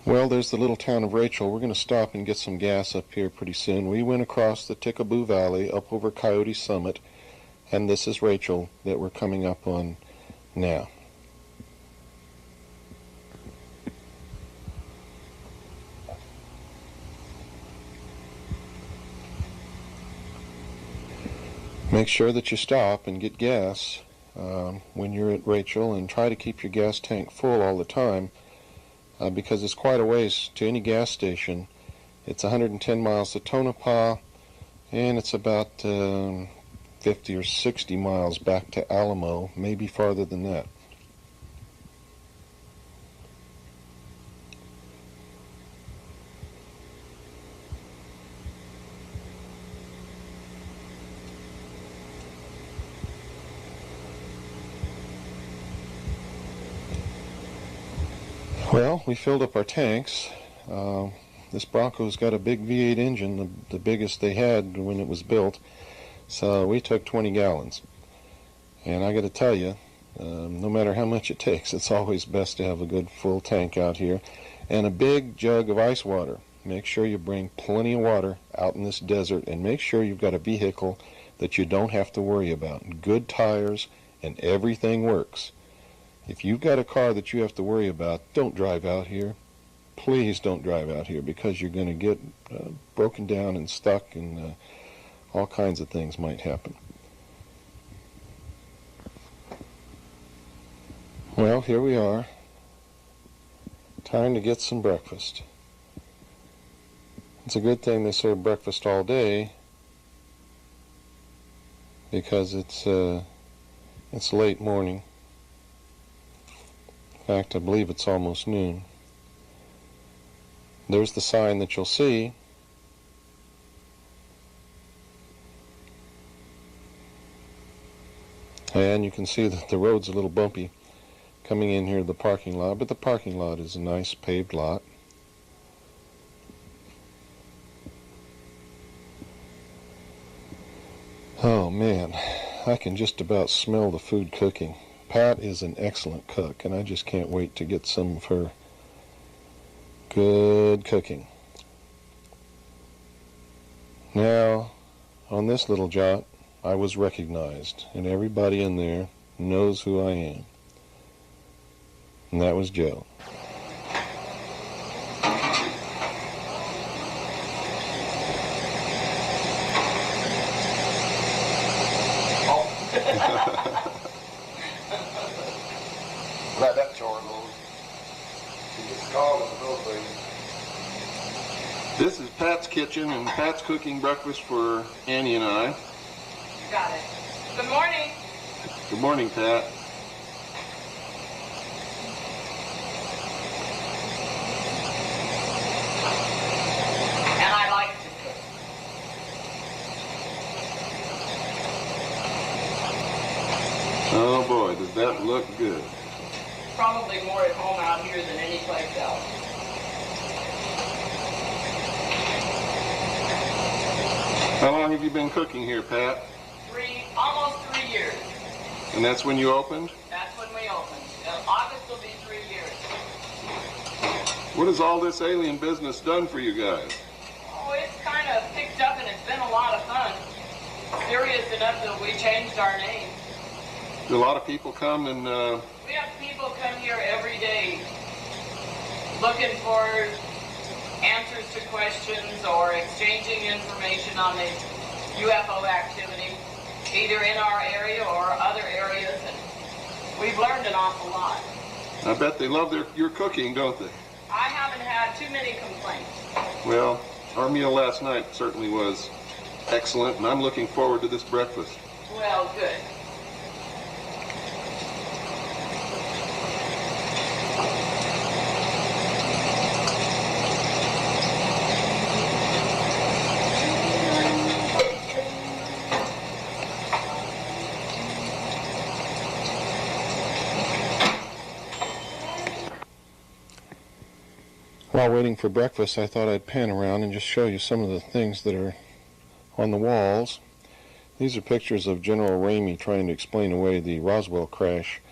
Well, there's the little town of Rachel. We're going to stop and get some gas up here pretty soon. We went across the Tickaboo Valley up over Coyote Summit, and this is Rachel that we're coming up on now. Make sure that you stop and get gas when you're at Rachel, and try to keep your gas tank full all the time because it's quite a ways to any gas station. It's 110 miles to Tonopah, and it's about 50 or 60 miles back to Alamo, maybe farther than that. Well, we filled up our tanks. This Bronco's got a big V8 engine, the biggest they had when it was built, so we took 20 gallons. And I got to tell you, no matter how much it takes, it's always best to have a good full tank out here. And a big jug of ice water. Make sure you bring plenty of water out in this desert, and make sure you've got a vehicle that you don't have to worry about. Good tires, and everything works. If you've got a car that you have to worry about, don't drive out here. Please don't drive out here, because you're going to get broken down and stuck, and all kinds of things might happen. Well, here we are. Time to get some breakfast. It's a good thing they serve breakfast all day, because it's late morning. In fact, I believe it's almost noon. There's the sign that you'll see. And you can see that the road's a little bumpy coming in here to the parking lot, but the parking lot is a nice paved lot. Oh man, I can just about smell the food cooking. Pat is an excellent cook, and I just can't wait to get some of her good cooking. Now, on this little jaunt, I was recognized, and everybody in there knows who I am. And that was Joe. Let that char alone. He gets called in the middle thing. This is Pat's kitchen, and Pat's cooking breakfast for Annie and I. You got it. Good morning. Good morning, Pat. And I like to cook. Oh boy, does that look good. Probably more at home out here than any place else. How long have you been cooking here, Pat? Almost 3 years. And that's when you opened? That's when we opened. August will be 3 years. What has all this alien business done for you guys? Oh, it's kind of picked up, and it's been a lot of fun. Serious enough that we changed our name. Do a lot of people come and We have people come here every day looking for answers to questions or exchanging information on the UFO activity, either in our area or other areas, and we've learned an awful lot. I bet they love your cooking, don't they? I haven't had too many complaints. Well, our meal last night certainly was excellent, and I'm looking forward to this breakfast. Well, good. While waiting for breakfast, I thought I'd pan around and just show you some of the things that are on the walls. These are pictures of General Ramey trying to explain away the Roswell crash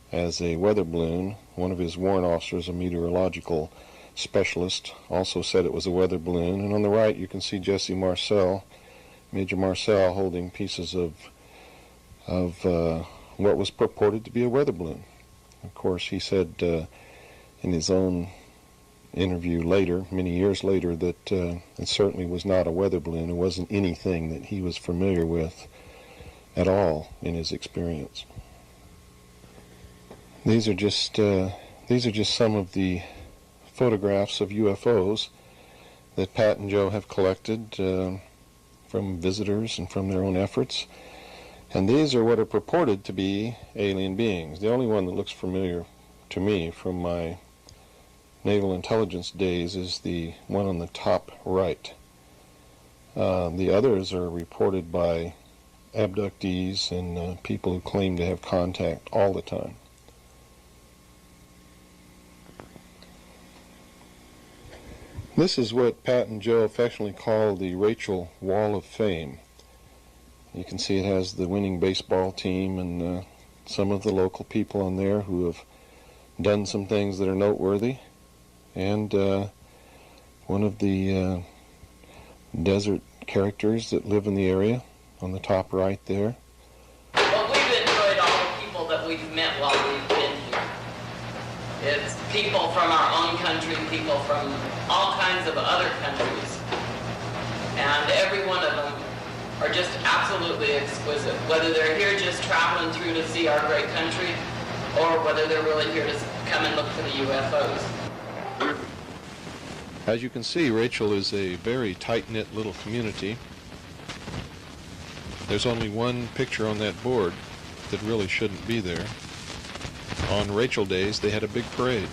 as a weather balloon. One of his warrant officers, a meteorological specialist, also said it was a weather balloon. And on the right you can see Jesse Marcel, Major Marcel, holding pieces of what was purported to be a weather balloon. Of course, he said in his own interview later, many years later, that it certainly was not a weather balloon. It wasn't anything that he was familiar with at all in his experience. These are just some of the photographs of UFOs that Pat and Joe have collected from visitors and from their own efforts. And these are what are purported to be alien beings. The only one that looks familiar to me from my naval intelligence days is the one on the top right. The others are reported by abductees and people who claim to have contact all the time. This is what Pat and Joe affectionately call the Rachel Wall of Fame. You can see it has the winning baseball team and some of the local people on there who have done some things that are noteworthy. And one of the desert characters that live in the area on the top right there. Well, we've enjoyed all the people that we've met while we've been here. It's people from our own country, people from all kinds of other countries. And every one of them are just absolutely exquisite, whether they're here just traveling through to see our great country or whether they're really here to come and look for the UFOs. As you can see, Rachel is a very tight-knit little community. There's only one picture on that board that really shouldn't be there. On Rachel days, they had a big parade.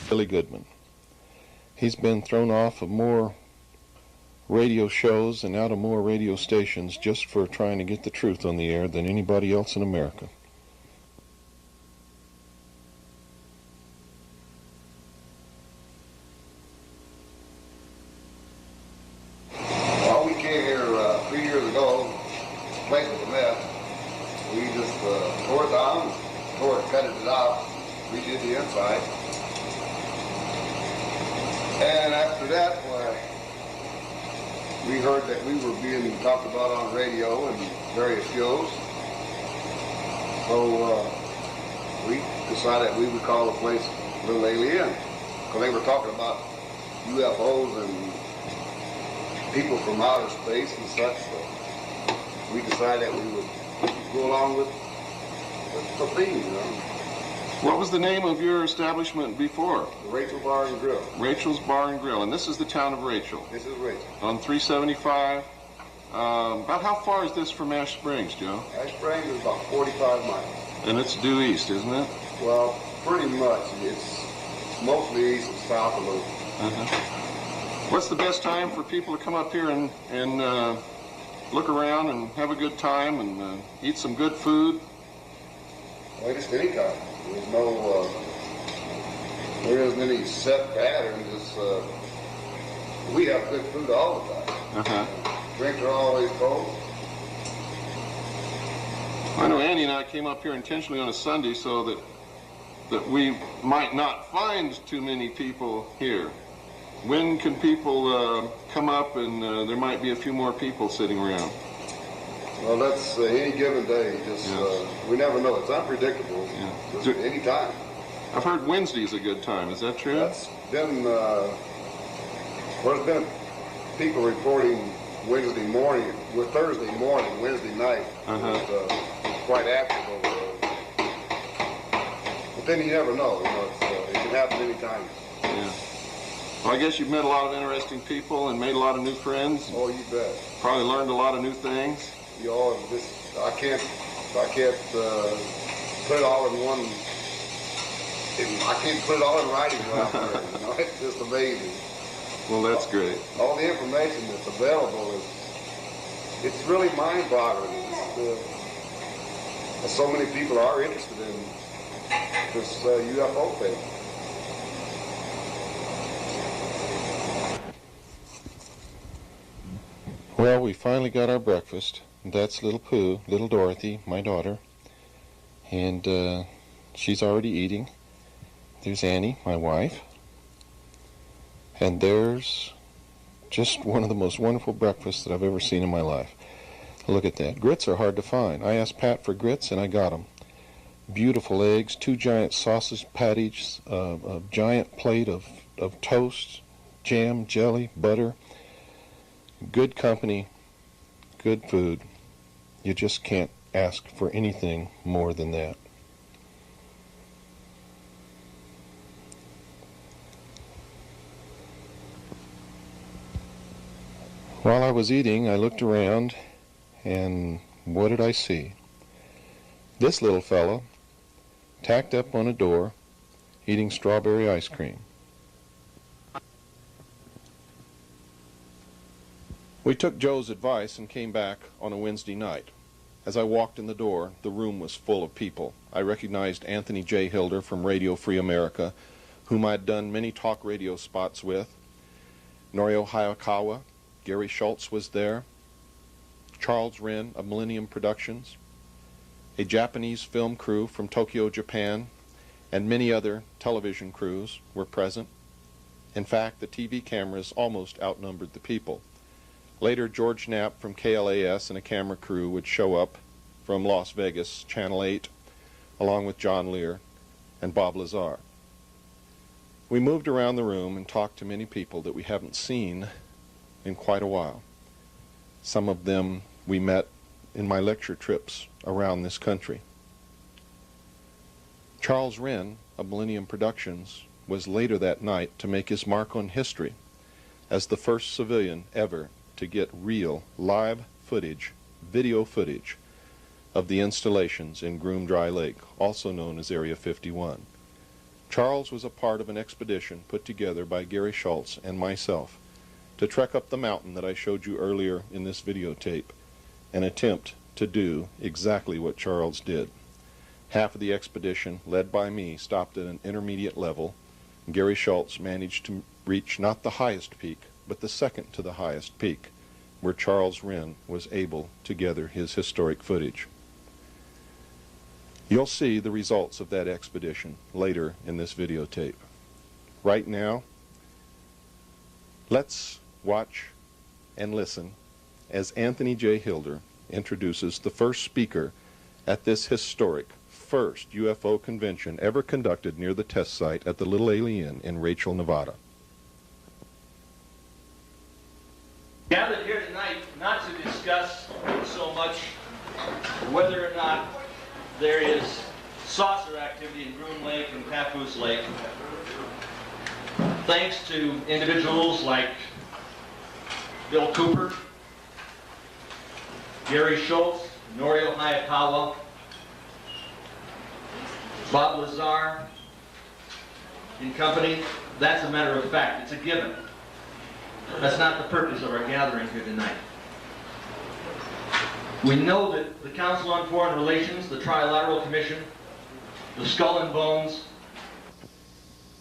Billy Goodman. He's been thrown off of more radio shows and out of more radio stations just for trying to get the truth on the air than anybody else in America. Well, we came here 3 years ago. The place was a mess. We just tore it down, cutted it out, redid the inside. And after that, we heard that we were being talked about on radio and various shows. So we decided we would call the place Little Alien, because they were talking about UFOs and people from outer space and such. So we decided that we would go along with the theme, you know. What was the name of your establishment before? The Rachel Bar and Grill. Rachel's Bar and Grill. And this is the town of Rachel. This is Rachel. On 375. About how far is this from Ash Springs, Joe? Ash Springs is about 45 miles. And it's due east, isn't it? Well, pretty much. It's mostly east and south a little. What's the best time for people to come up here and look around and have a good time and eat some good food? Well, just any time. There's no, there isn't any set pattern. Just, we have good food all the time. Drinks are always cold. I know Andy and I came up here intentionally on a Sunday so that we might not find too many people here. When can people come up and there might be a few more people sitting around? Well, that's any given day. Just we never know. It's unpredictable. Just any time. I've heard Wednesday's a good time. Is that true? That's been well, there's been people reporting Wednesday morning, with Thursday morning, Wednesday night. Was, quite active over there. But then you never know. You know, it can happen any time. Yeah. Well, I guess you've met a lot of interesting people and made a lot of new friends. Oh, you bet. Probably learned a lot of new things. You know, I can't put it all in one. I can't put it all in writing out there. You know, it's just amazing. Well, that's great. All the information that's available it's really mind-boggling. So many people are interested in this UFO thing. Well, we finally got our breakfast. That's little Pooh, little Dorothy, my daughter. And she's already eating. There's Annie, my wife. And there's just one of the most wonderful breakfasts that I've ever seen in my life. Look at that. Grits are hard to find. I asked Pat for grits, and I got them. Beautiful eggs, 2 giant sausage patties, a giant plate of toast, jam, jelly, butter. Good company, good food. You just can't ask for anything more than that. While I was eating, I looked around, and what did I see? This little fellow, tacked up on a door, eating strawberry ice cream. We took Joe's advice and came back on a Wednesday night. As I walked in the door, the room was full of people. I recognized Anthony J. Hilder from Radio Free America, whom I'd done many talk radio spots with. Norio Hayakawa, Gary Schultz was there. Charles Wren of Millennium Productions. A Japanese film crew from Tokyo, Japan, and many other television crews were present. In fact, the TV cameras almost outnumbered the people. Later, George Knapp from KLAS and a camera crew would show up from Las Vegas, Channel 8, along with John Lear and Bob Lazar. We moved around the room and talked to many people that we haven't seen in quite a while. Some of them we met in my lecture trips around this country. Charles Wren of Millennium Productions was later that night to make his mark on history as the first civilian ever to get real live footage, video footage, of the installations in Groom Dry Lake, also known as Area 51. Charles was a part of an expedition put together by Gary Schultz and myself to trek up the mountain that I showed you earlier in this videotape and attempt to do exactly what Charles did. Half of the expedition, led by me, stopped at an intermediate level. Gary Schultz managed to reach not the highest peak, but the second to the highest peak, where Charles Wren was able to gather his historic footage. You'll see the results of that expedition later in this videotape. Right now, let's watch and listen as Anthony J. Hilder introduces the first speaker at this historic first UFO convention ever conducted near the test site at the Little Alien in Rachel, Nevada. Gathered here tonight not to discuss so much whether or not there is saucer activity in Groom Lake and Papoose Lake. Thanks to individuals like Bill Cooper, Gary Schultz, Norio Hayakawa, Bob Lazar and company, that's a matter of fact. It's a given. That's not the purpose of our gathering here tonight. We know that the Council on Foreign Relations, the Trilateral Commission, the Skull and Bones.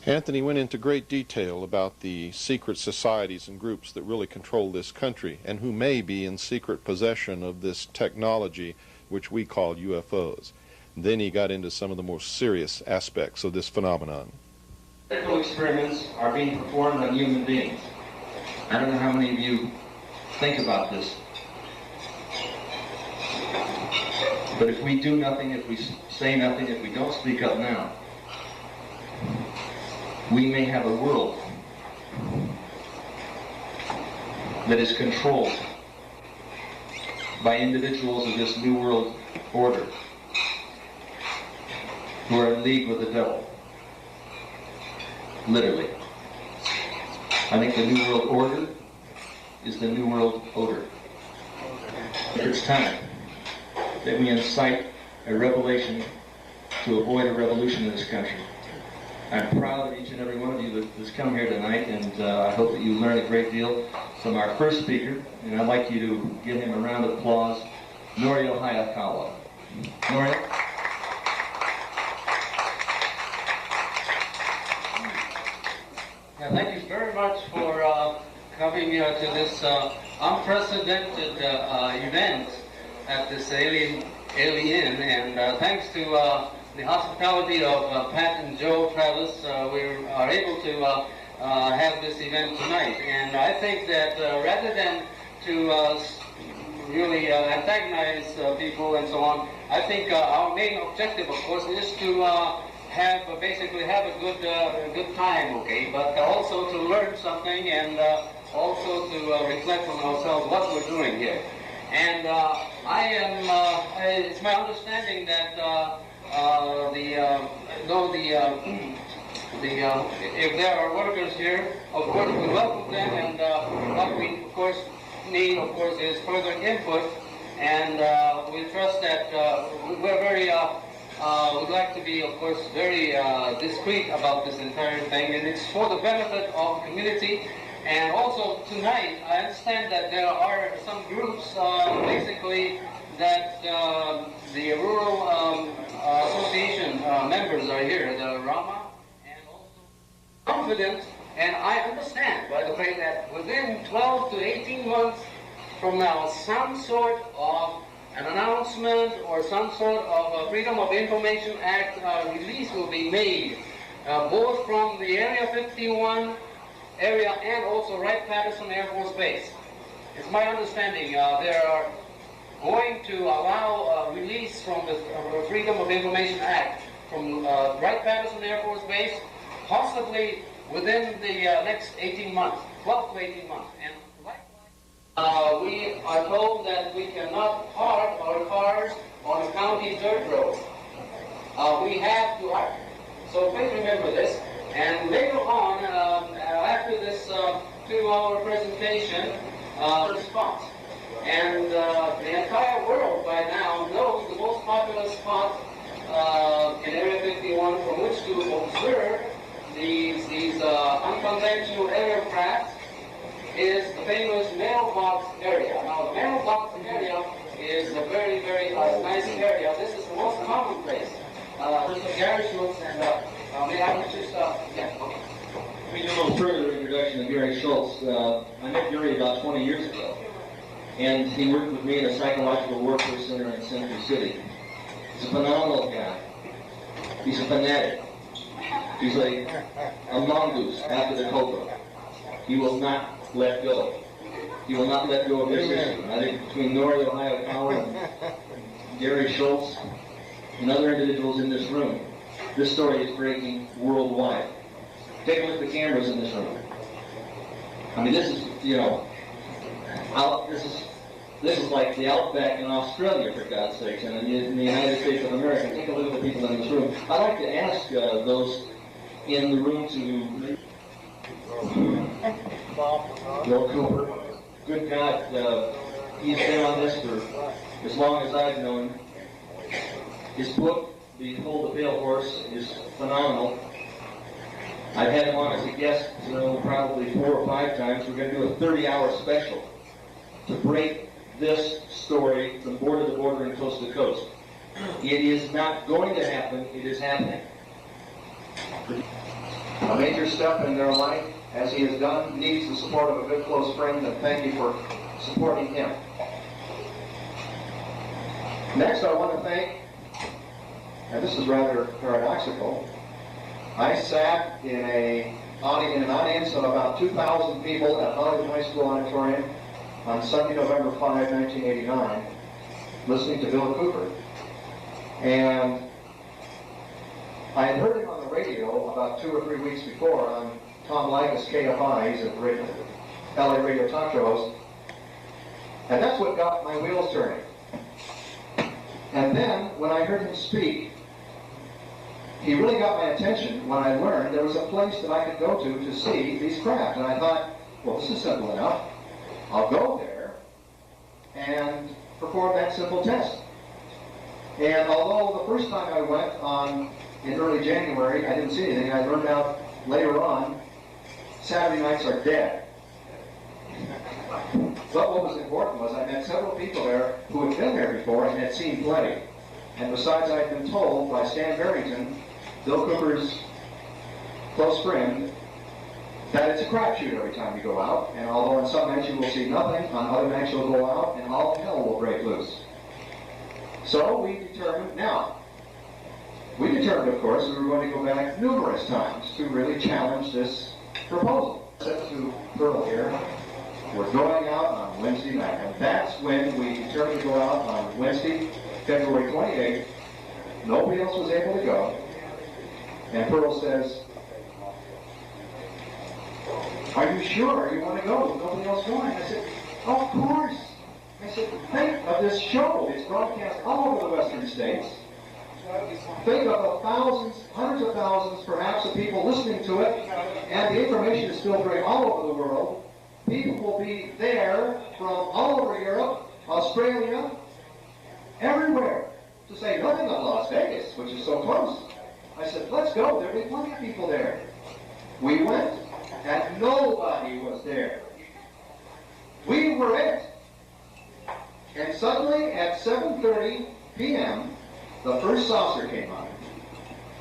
Anthony went into great detail about the secret societies and groups that really control this country and who may be in secret possession of this technology which we call UFOs. Then he got into some of the most serious aspects of this phenomenon. Medical experiments are being performed on human beings. I don't know how many of you think about this. But if we do nothing, if we say nothing, if we don't speak up now, we may have a world that is controlled by individuals of this New World Order who are in league with the devil. Literally. I think the New World Order is the New World Odor. It's time that we incite a revelation to avoid a revolution in this country. I'm proud of each and every one of you that's come here tonight, and I hope that you learn a great deal from our first speaker, and I'd like you to give him a round of applause, Norio Hayakawa. Norio? Yeah, thank you very much for coming to this unprecedented event at this alien, and thanks to the hospitality of Pat and Joe Travis, we are able to have this event tonight. And I think that rather than to really antagonize people and so on, I think our main objective, of course, is to basically have a good time, okay, but also to learn something and also to reflect on ourselves what we're doing here. And it's my understanding that if there are workers here, of course we welcome them, and what we of course need, of course, is further input, and we trust that we're very would like to be, of course, very discreet about this entire thing, and it's for the benefit of the community. And also tonight, I understand that there are some groups, basically, that the Rural Association members are here, the Rama, and also confident, and I understand, by the way, that within 12 to 18 months from now, some sort of an announcement or some sort of a Freedom of Information Act release will be made, both from the Area 51 area and also Wright-Patterson Air Force Base. It's my understanding they are going to allow release from the Freedom of Information Act from Wright-Patterson Air Force Base, possibly within the next 18 months, 12 to 18 months. And we are told that we cannot park our cars on a county dirt road. We have to park. So please remember this. And later on, after this 2-hour presentation, response. And the entire world by now knows the most popular spot in Area 51 from which to observe these unconventional aircraft is the famous mailbox area. Now, the mailbox area is a very, very nice area. This is the most common place. Gary Schultz and may I just, yeah, okay. Let me do a little further introduction of Gary Schultz. I met Gary about 20 years ago, and he worked with me in a psychological warfare center in Century City. He's a phenomenal guy. He's a fanatic. He's like a mongoose after the cobra. He will not let go. He will not let go of this issue. I think between Nori, Ohio Power, and Gary Schultz, and other individuals in this room, this story is breaking worldwide. Take a look at the cameras in this room. I mean, this is, you know, this is like the outback in Australia, for God's sakes, and in the United States of America. Take a look at the people in this room. I'd like to ask those in the room to... Bill Cooper, good God, he's been on this for as long as I've known him. His book, Behold the Pale Horse, is phenomenal. I've had him on as a guest, probably 4 or 5 times. We're going to do a 30-hour special to break this story from border to border and coast to coast. It is not going to happen. It is happening. A major step in their life, as he has done, needs the support of a good close friend, and thank you for supporting him. Next, I want to thank, and this is rather paradoxical, I sat in an audience of about 2,000 people at Hollywood High School Auditorium on Sunday, November 5, 1989, listening to Bill Cooper. And I had heard him on the radio about 2 or 3 weeks before on Tom Likas KFI. He's a LA radio talk show host. And that's what got my wheels turning. And then, when I heard him speak, he really got my attention when I learned there was a place that I could go to see these craft. And I thought, well, this is simple enough. I'll go there and perform that simple test. And although the first time I went in early January, I didn't see anything, I learned out later on, Saturday nights are dead. But what was important was I met several people there who had been there before and had seen plenty. And besides, I had been told by Stan Barrington, Bill Cooper's close friend, that it's a crapshoot every time you go out, and although on some nights you will see nothing, on other nights you'll go out and all hell will break loose. So we determined, of course, we were going to go back numerous times to really challenge this proposal. I said to Pearl here, we're going out on Wednesday night, and that's when we determined to go out on Wednesday, February 28th. Nobody else was able to go, and Pearl says, "Are you sure you want to go? Nobody else going?" I said, "Of course." I said, "Think of this show. It's broadcast all over the western states. Think of the thousands, hundreds of thousands, perhaps, of people listening to it, and the information is filtering all over the world. People will be there from all over Europe, Australia, everywhere, to say nothing of Las Vegas, which is so close." I said, "Let's go. There'll be plenty of people there." We went, and nobody was there. We were it. And suddenly, at 7:30 p.m., the first saucer came on.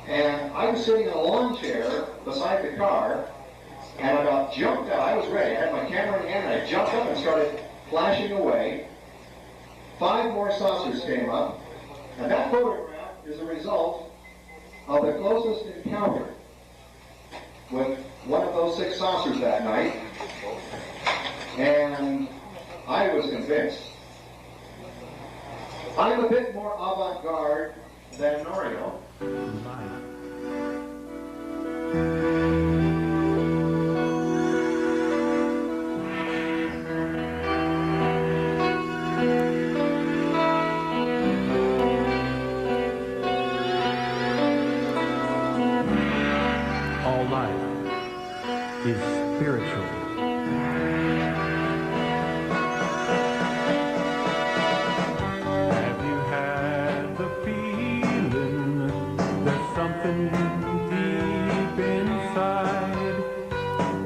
And I was sitting in a lawn chair beside the car, and I about jumped out. I was ready. I had my camera in hand, and I jumped up and started flashing away. 5 more saucers came up, and that photograph is a result of the closest encounter with one of those 6 saucers that night, and I was convinced. I'm a bit more avant-garde than Norio. All life is spiritual. Have you had the feeling there's something deep inside?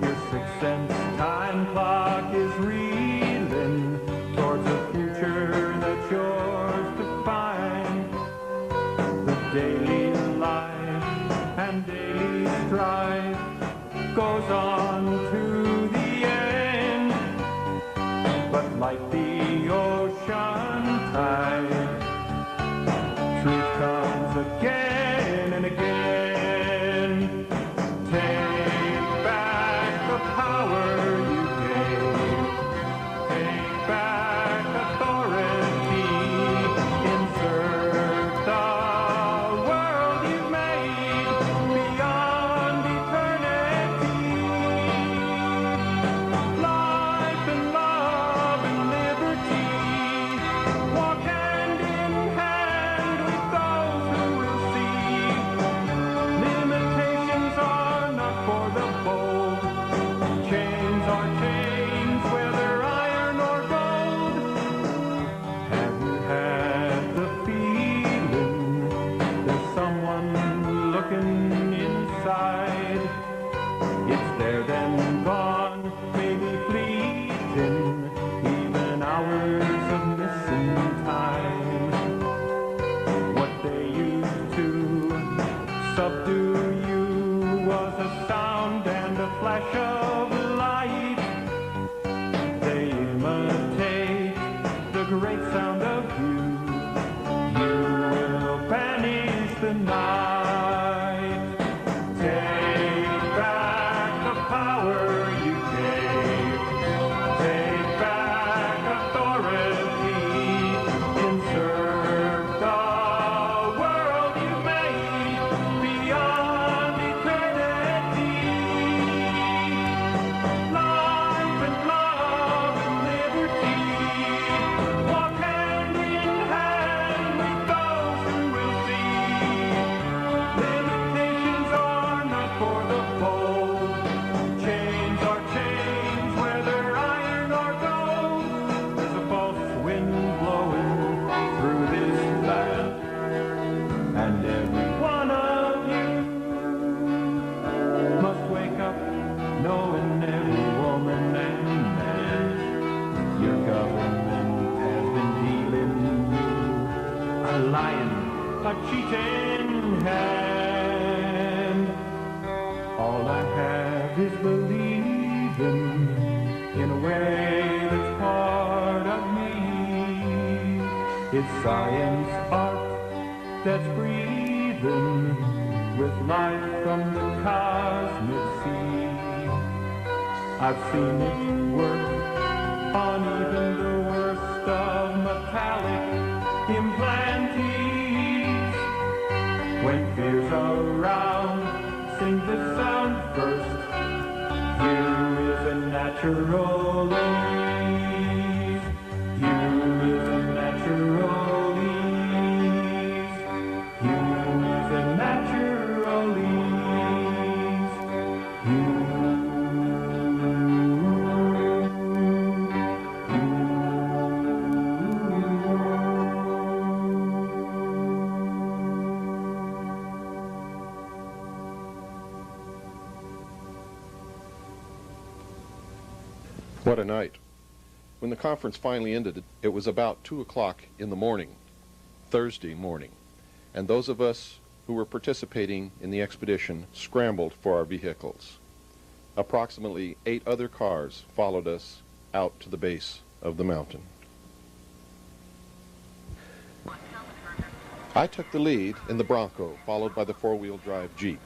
Your sixth sense time clock is reeling towards a future that's yours to find. The daily life and daily strife goes on to the end, but like the ocean tide, truth comes again and again. Take back the power you gave, take back authority, insert the world you made beyond eternity. Life and love and liberty walk hand in hand with those who will see. Limitations are not for the bold. Chains are chains, whether iron or gold. Have you had the feeling there's someone looking inside? It's there then gone, maybe fleeting, even hours of missing time. What they used to subdue you was a sound and a flash of light. They imitate the great sound of you. You will banish the night. Take back the power you gave. Take back authority. Insert the world you made beyond eternity. Life and love and liberty walk hand in hand with those who will see. Limitations are not for the bold. Chains are chains, whether iron or gold. There's a false wind blowing through this land, and every one of you must wake up knowing every woman and man your government has been dealing you a lying, a cheating hand. All I have is belief. It's science, art that's breathing with life from the cosmic sea. I've seen it work on even the worst of metallic implantees. When fear's around, sing this sound first. You is a natural ease. You is a natural ease. You is a natural ease. What a night. When the conference finally ended, it was about 2 o'clock in the morning, Thursday morning, and those of us who were participating in the expedition scrambled for our vehicles. Approximately 8 other cars followed us out to the base of the mountain. I took the lead in the Bronco, followed by the four-wheel drive Jeep.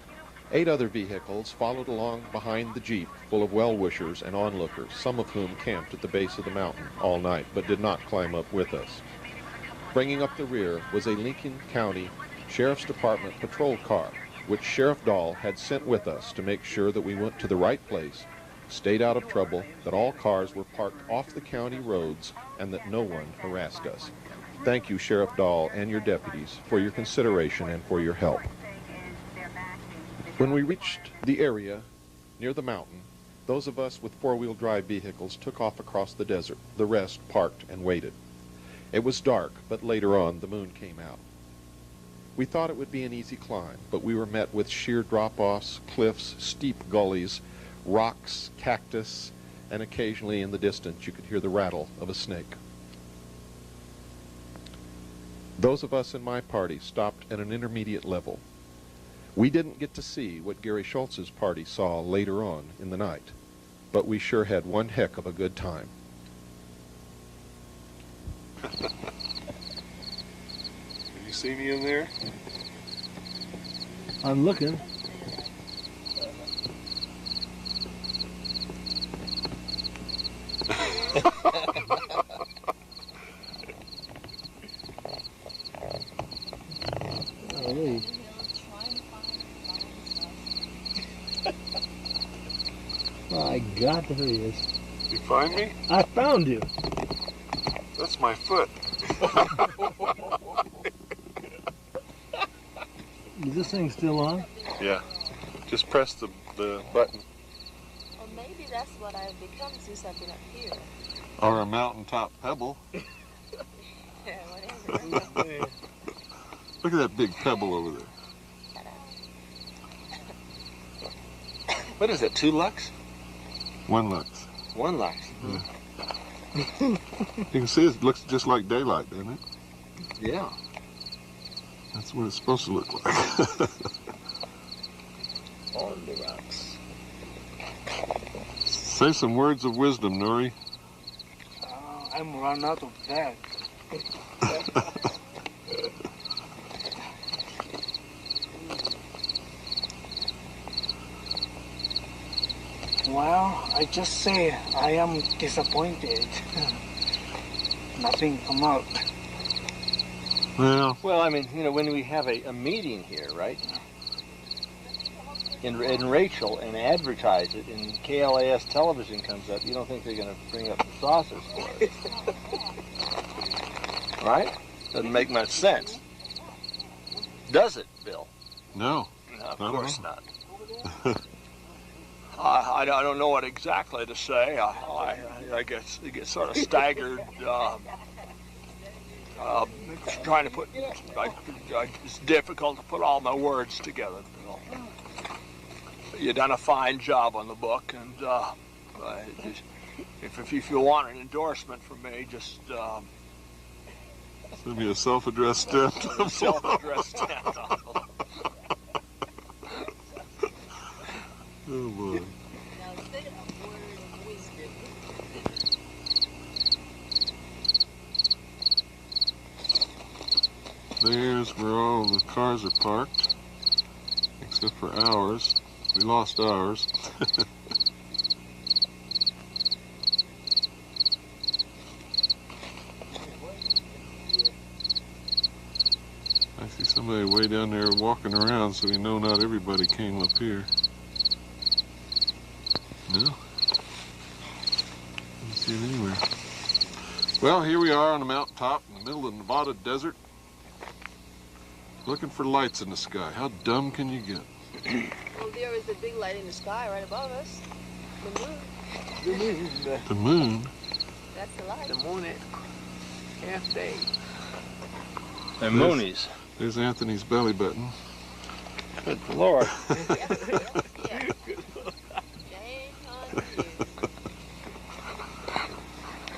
8 other vehicles followed along behind the Jeep, full of well-wishers and onlookers, some of whom camped at the base of the mountain all night, but did not climb up with us. Bringing up the rear was a Lincoln County Sheriff's Department patrol car, which Sheriff Dahl had sent with us to make sure that we went to the right place, stayed out of trouble, that all cars were parked off the county roads, and that no one harassed us. Thank you, Sheriff Dahl and your deputies, for your consideration and for your help. When we reached the area near the mountain, those of us with four-wheel drive vehicles took off across the desert. The rest parked and waited. It was dark, but later on the moon came out. We thought it would be an easy climb, but we were met with sheer drop-offs, cliffs, steep gullies, rocks, cactus, and occasionally in the distance you could hear the rattle of a snake. Those of us in my party stopped at an intermediate level. We didn't get to see what Gary Schultz's party saw later on in the night, but we sure had one heck of a good time. Can you see me in there? I'm looking. Oh, my God, there he is. You find me? I found you. That's my foot. Is this thing still on? Yeah. Just press the button. Or maybe that's what I've become since I've been up here. Or a mountaintop pebble. Yeah, whatever. Look at that big pebble over there. What is it, 2 lux? 1 lux. 1 lux. Yeah. You can see it looks just like daylight, doesn't it? Yeah. That's what it's supposed to look like. On the rocks. Say some words of wisdom, Nuri. I'm run out of that. Well, I just say I am disappointed. Nothing come out. Well, I mean, you know, when we have a meeting here, right? And Rachel and advertise it, and KLAS television comes up, you don't think they're going to bring up the saucers for us? Right? Doesn't make much sense. Does it, Bill? No. No, of course not. I don't know what exactly to say. I get sort of staggered. Trying to put, it's difficult to put all my words together, Bill. You've done a fine job on the book, and if you want an endorsement from me, just send me a self-addressed stamp. Self-addressed stamp. Oh boy. where all the cars are parked, except for ours. We lost ours. I see somebody way down there walking around, so we know not everybody came up here. No? Didn't see it anywhere. Well, here we are on a mountaintop in the middle of the Nevada desert, looking for lights in the sky. How dumb can you get? Well, there is a big light in the sky right above us. The moon. The moon. The moon? That's the light. The moon at half day. The moonies. There's Anthony's belly button. Good Lord.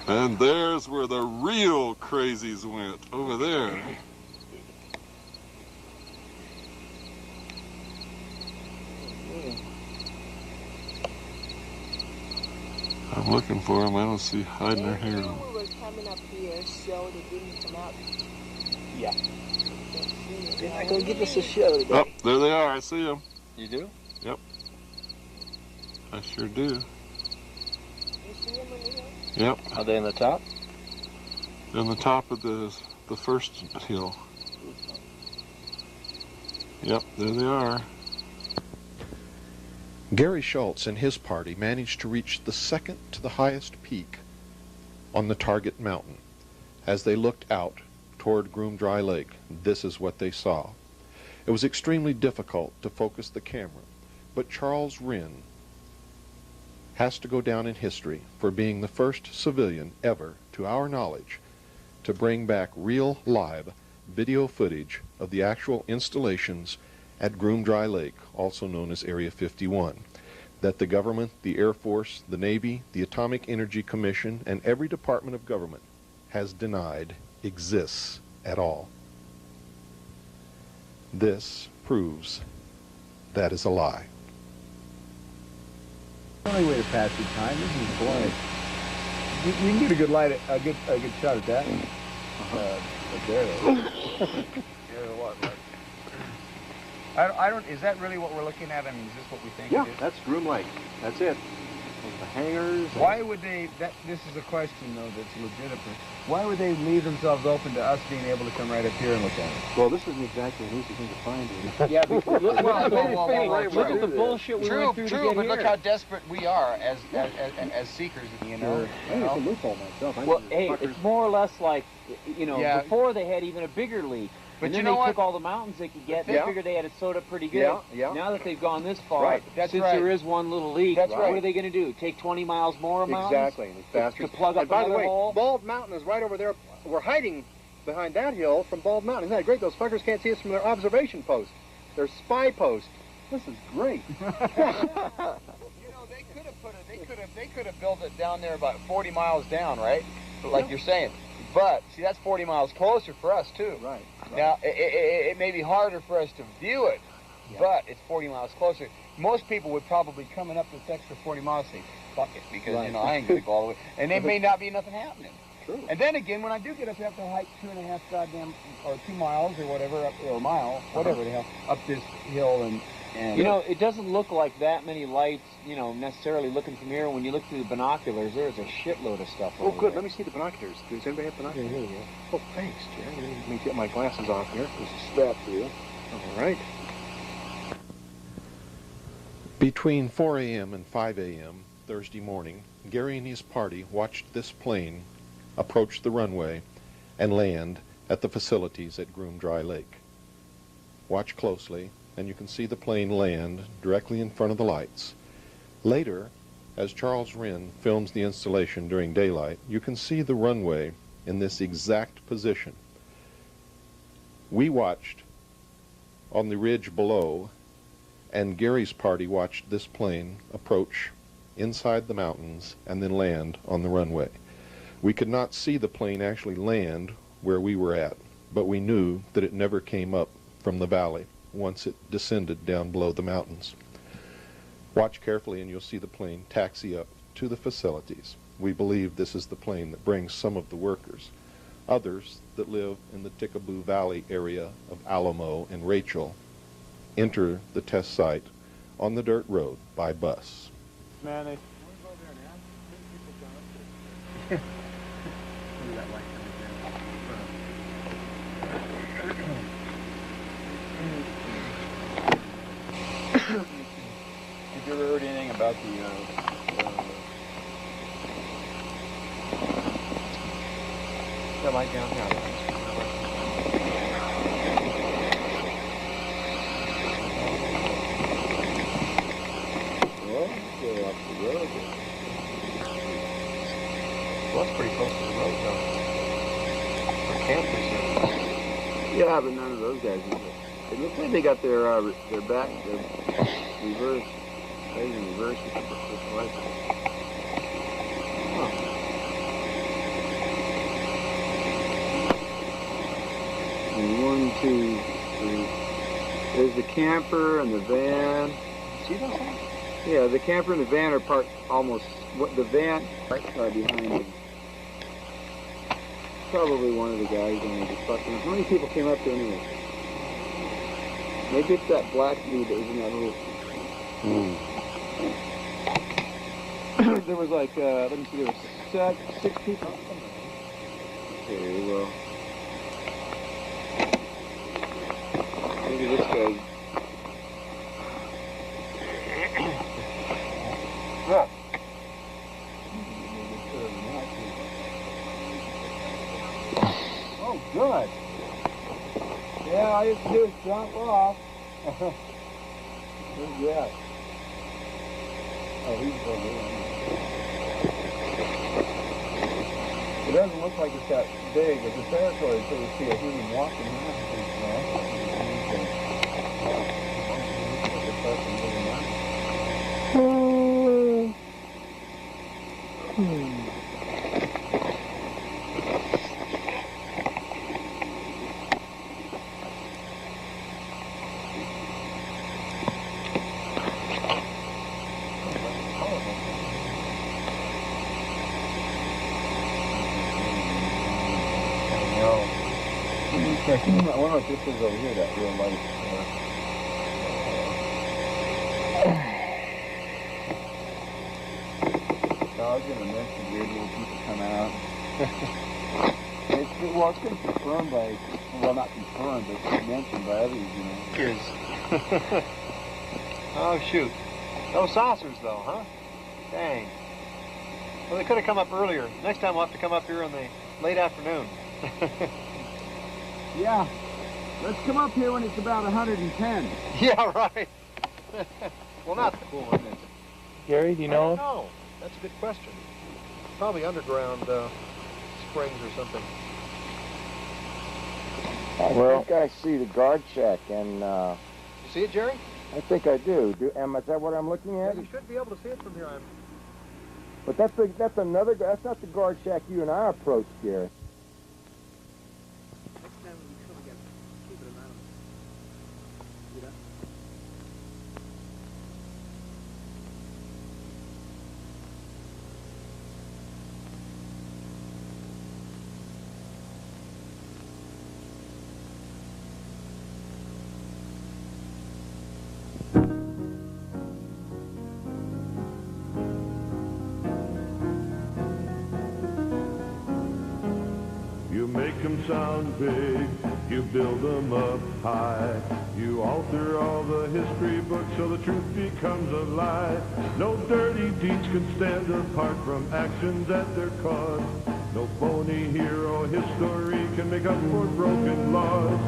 And there's where the real crazies went, over there. I'm looking for them. I don't see hiding their hair. They were coming up here, so they didn't come out. Yeah. They're not going to give us a show today. Oh, there they are. I see them. You do? Yep. I sure do. You see them on the hill? Yep. Are they on the top? They're on the top of the first hill. Yep, there they are. Gary Schultz and his party managed to reach the second to the highest peak on the target mountain. As they looked out toward Groom Dry Lake, this is what they saw. It was extremely difficult to focus the camera, but Charles Wren has to go down in history for being the first civilian ever, to our knowledge, to bring back real live video footage of the actual installations at Groom Dry Lake, also known as Area 51, that the government, the Air Force, the Navy, the Atomic Energy Commission, and every department of government has denied exists at all. This proves that is a lie. The only way to pass your time. This is boring. You can get a good light, a good shot at that. There, what? I don't. Is that really what we're looking at? I mean, is this what we think? Yeah, it is? that's Groom Lake. That's it. The hangars. Why would they? This is a question though that's legitimate. Why would they leave themselves open to us being able to come right up here and look at it? Well, this isn't exactly an easy thing to find. Yeah, look at the bullshit we went through to get but here. look how desperate we are as seekers, you know. I think it's a loophole myself. Well, hey, it's more or less like, you know, Yeah. before they had even a bigger leak. But and you then know they what? took all the mountains they could get. They Yeah. figured they had it sewed up pretty good. Yeah, yeah. Now that they've gone this far, Right, that's since right. there is one little leak, That's what right. are they going to do? Take 20 miles more of mountains? Exactly, and it's faster. To plug up And by the another way, hole? Bald Mountain is right over there. We're hiding behind that hill from Bald Mountain. Isn't that great? Those fuckers can't see us from their observation post, their spy post. This is great. You know, they could have built it down there about 40 miles down, right? Like you're saying. But see, that's 40 miles closer for us too. Right. Now it may be harder for us to view it, but it's 40 miles closer. Most people would probably coming up this extra 40 miles say, "Fuck it," because you know I ain't gonna go all the way, and there may not be nothing happening. True. And then again, when I do get up, I have to hike 2.5 goddamn or 2 miles or whatever, up, or a mile, whatever the hell, up this hill and. You know, it doesn't look like that many lights, you know, necessarily looking from here. When you look through the binoculars, there's a shitload of stuff Oh, over good. there. Let me see the binoculars. Does anybody have binoculars? Here you go. Oh, thanks, Jerry. Let me get my glasses off here. There's a strap for you. All right. Between 4 a.m. and 5 a.m. Thursday morning, Gary and his party watched this plane approach the runway and land at the facilities at Groom Dry Lake. Watch closely, and you can see the plane land directly in front of the lights. Later, as Charles Wren films the installation during daylight, you can see the runway in this exact position. We watched on the ridge below, and Gary's party watched this plane approach inside the mountains and then land on the runway. We could not see the plane actually land where we were at, but we knew that it never came up from the valley once it descended down below the mountains. Watch carefully and you'll see the plane taxi up to the facilities. We believe this is the plane that brings some of the workers Others that live in the Tickaboo Valley area of Alamo and Rachel enter the test site on the dirt road by bus. Man, they... Have you ever heard anything about that light down here? Well, go up the road. Well, that's pretty close to the road, though. For campers. Yeah, but none of those guys use it. It looks like they got their back, their reverse, phase in reverse with the light. Huh. And 1, 2, 3. There's the camper and the van. See those things? Yeah, the camper and the van are parked almost. What the van right car behind them. Probably one of the guys on the fucking. How many people came up there anyway? Maybe it's that black dude that was in that little. There was like, let me see, there was 6 people. Okay, well. Maybe this guy. Yeah. Oh, good. Yeah, all you have to do is jump off. Where's that? Oh, he's over there. It doesn't look like it's that big. It's a territory until you see a human walking around. I wonder if this is over here, that real light. I was going to mention weird little people come out. It's been confirmed by, well, not confirmed, but it's mentioned by others, you know. Kids. Oh, shoot. No saucers, though, huh? Dang. Well, they could have come up earlier. Next time we'll have to come up here in the late afternoon. Yeah. Let's come up here when it's about 110. Yeah, right. Well, not cool, isn't it? Gary, do you know? I don't know. That's a good question. Probably underground springs or something. I think I see the guard shack, and You see it, Jerry? I think I do. Is that what I'm looking Yeah, at? you should be able to see it from here. But that's another. That's not the guard shack you and I approached, Gary. You make them sound big, you build them up high. You alter all the history books so the truth becomes a lie. No dirty deeds can stand apart from actions at their cost. No phony hero history can make up for broken laws.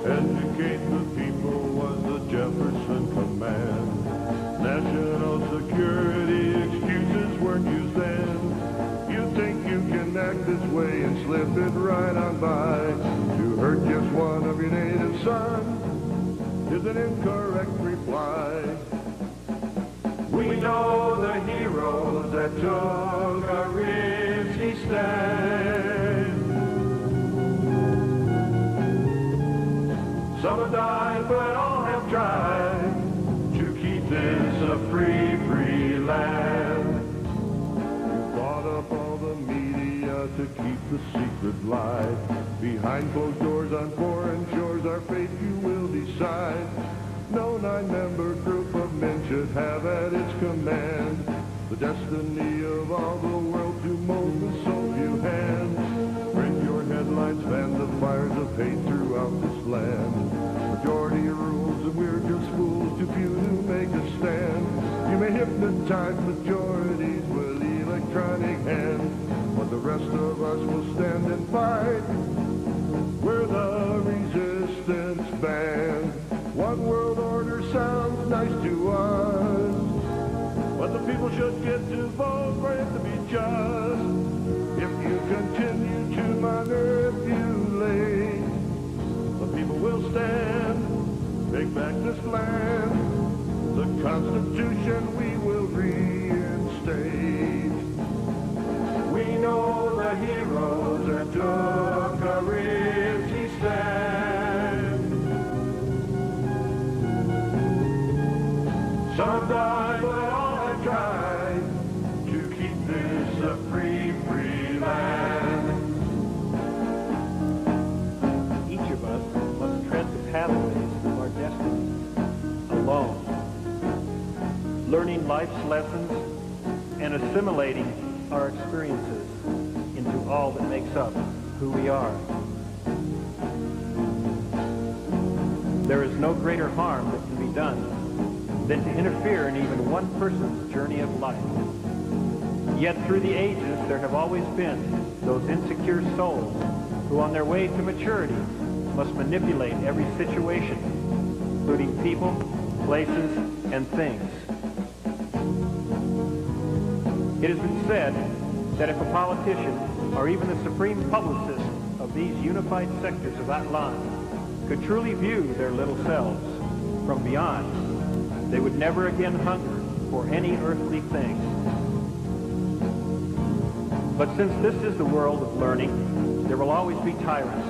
Educate the people was the Jefferson command. National security excuses weren't used then. You think you can act this way and slip it right on by. To hurt just one of your native sons is an incorrect reply. We know the heroes that took a risky stand. Some have died, but all have tried to keep this a free, free land. You bought up all the media to keep the secret lie. Behind closed doors on foreign shores, our fate you will decide. No 9-member group of men should have at its command the destiny of all the world to mold with so few hands. Bring your headlights, fan the fires of hate throughout this land. Majority rules and we're just fools, too few to make a stand. You may hypnotize majorities with electronic hands, but the rest of us will stand and fight. We're the resistance band. One world order sounds nice to us, but the people should get to vote for it to be just. If you continue to manipulate, the people will stand, take back this land. The Constitution we will reinstate. We know the heroes that took a risky stand. Some died, but all have tried to keep this a free, free land. Each of us must tread the pathways of our destiny alone, learning life's lessons and assimilating our experiences into all that makes up who we are. There is no greater harm that can be done than to interfere in even one person's journey of life. Yet through the ages, there have always been those insecure souls who on their way to maturity must manipulate every situation, including people, places, and things. It has been said that if a politician or even the supreme publicist of these unified sectors of Atlan could truly view their little selves from beyond, they would never again hunger for any earthly thing. But since this is the world of learning, there will always be tyrants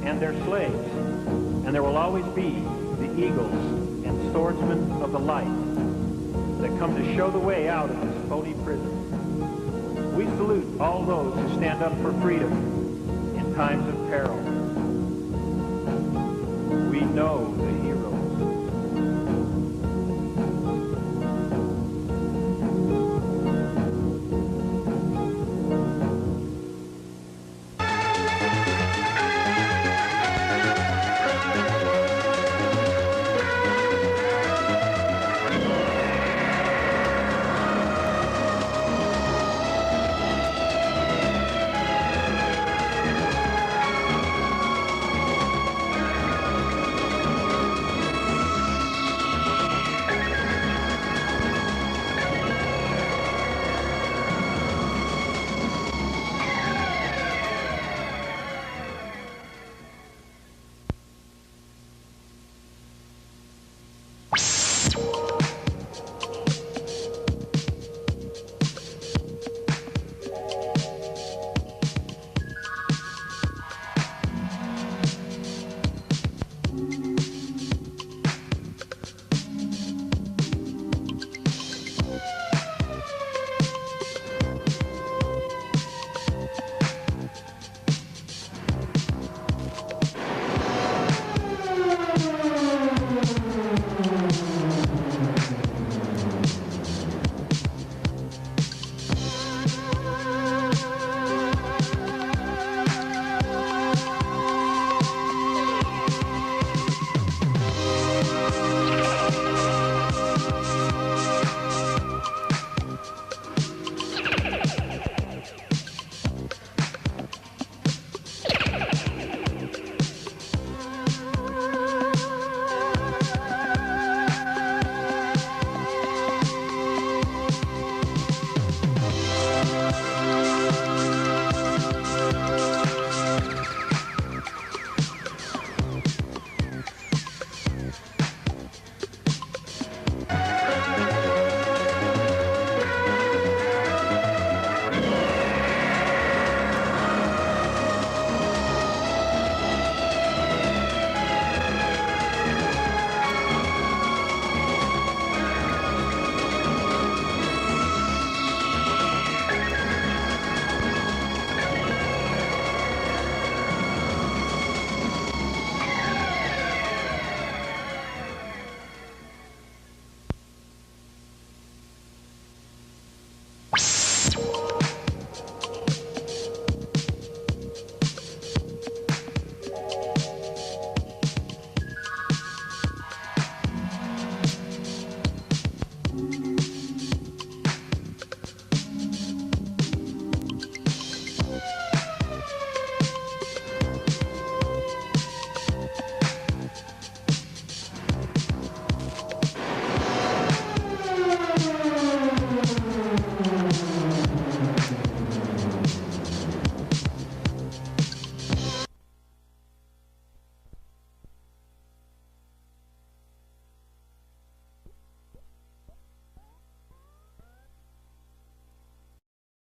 and their slaves, and there will always be the eagles and swordsmen of the light that come to show the way out of this phony prison. We salute all those who stand up for freedom in times of peril. We know that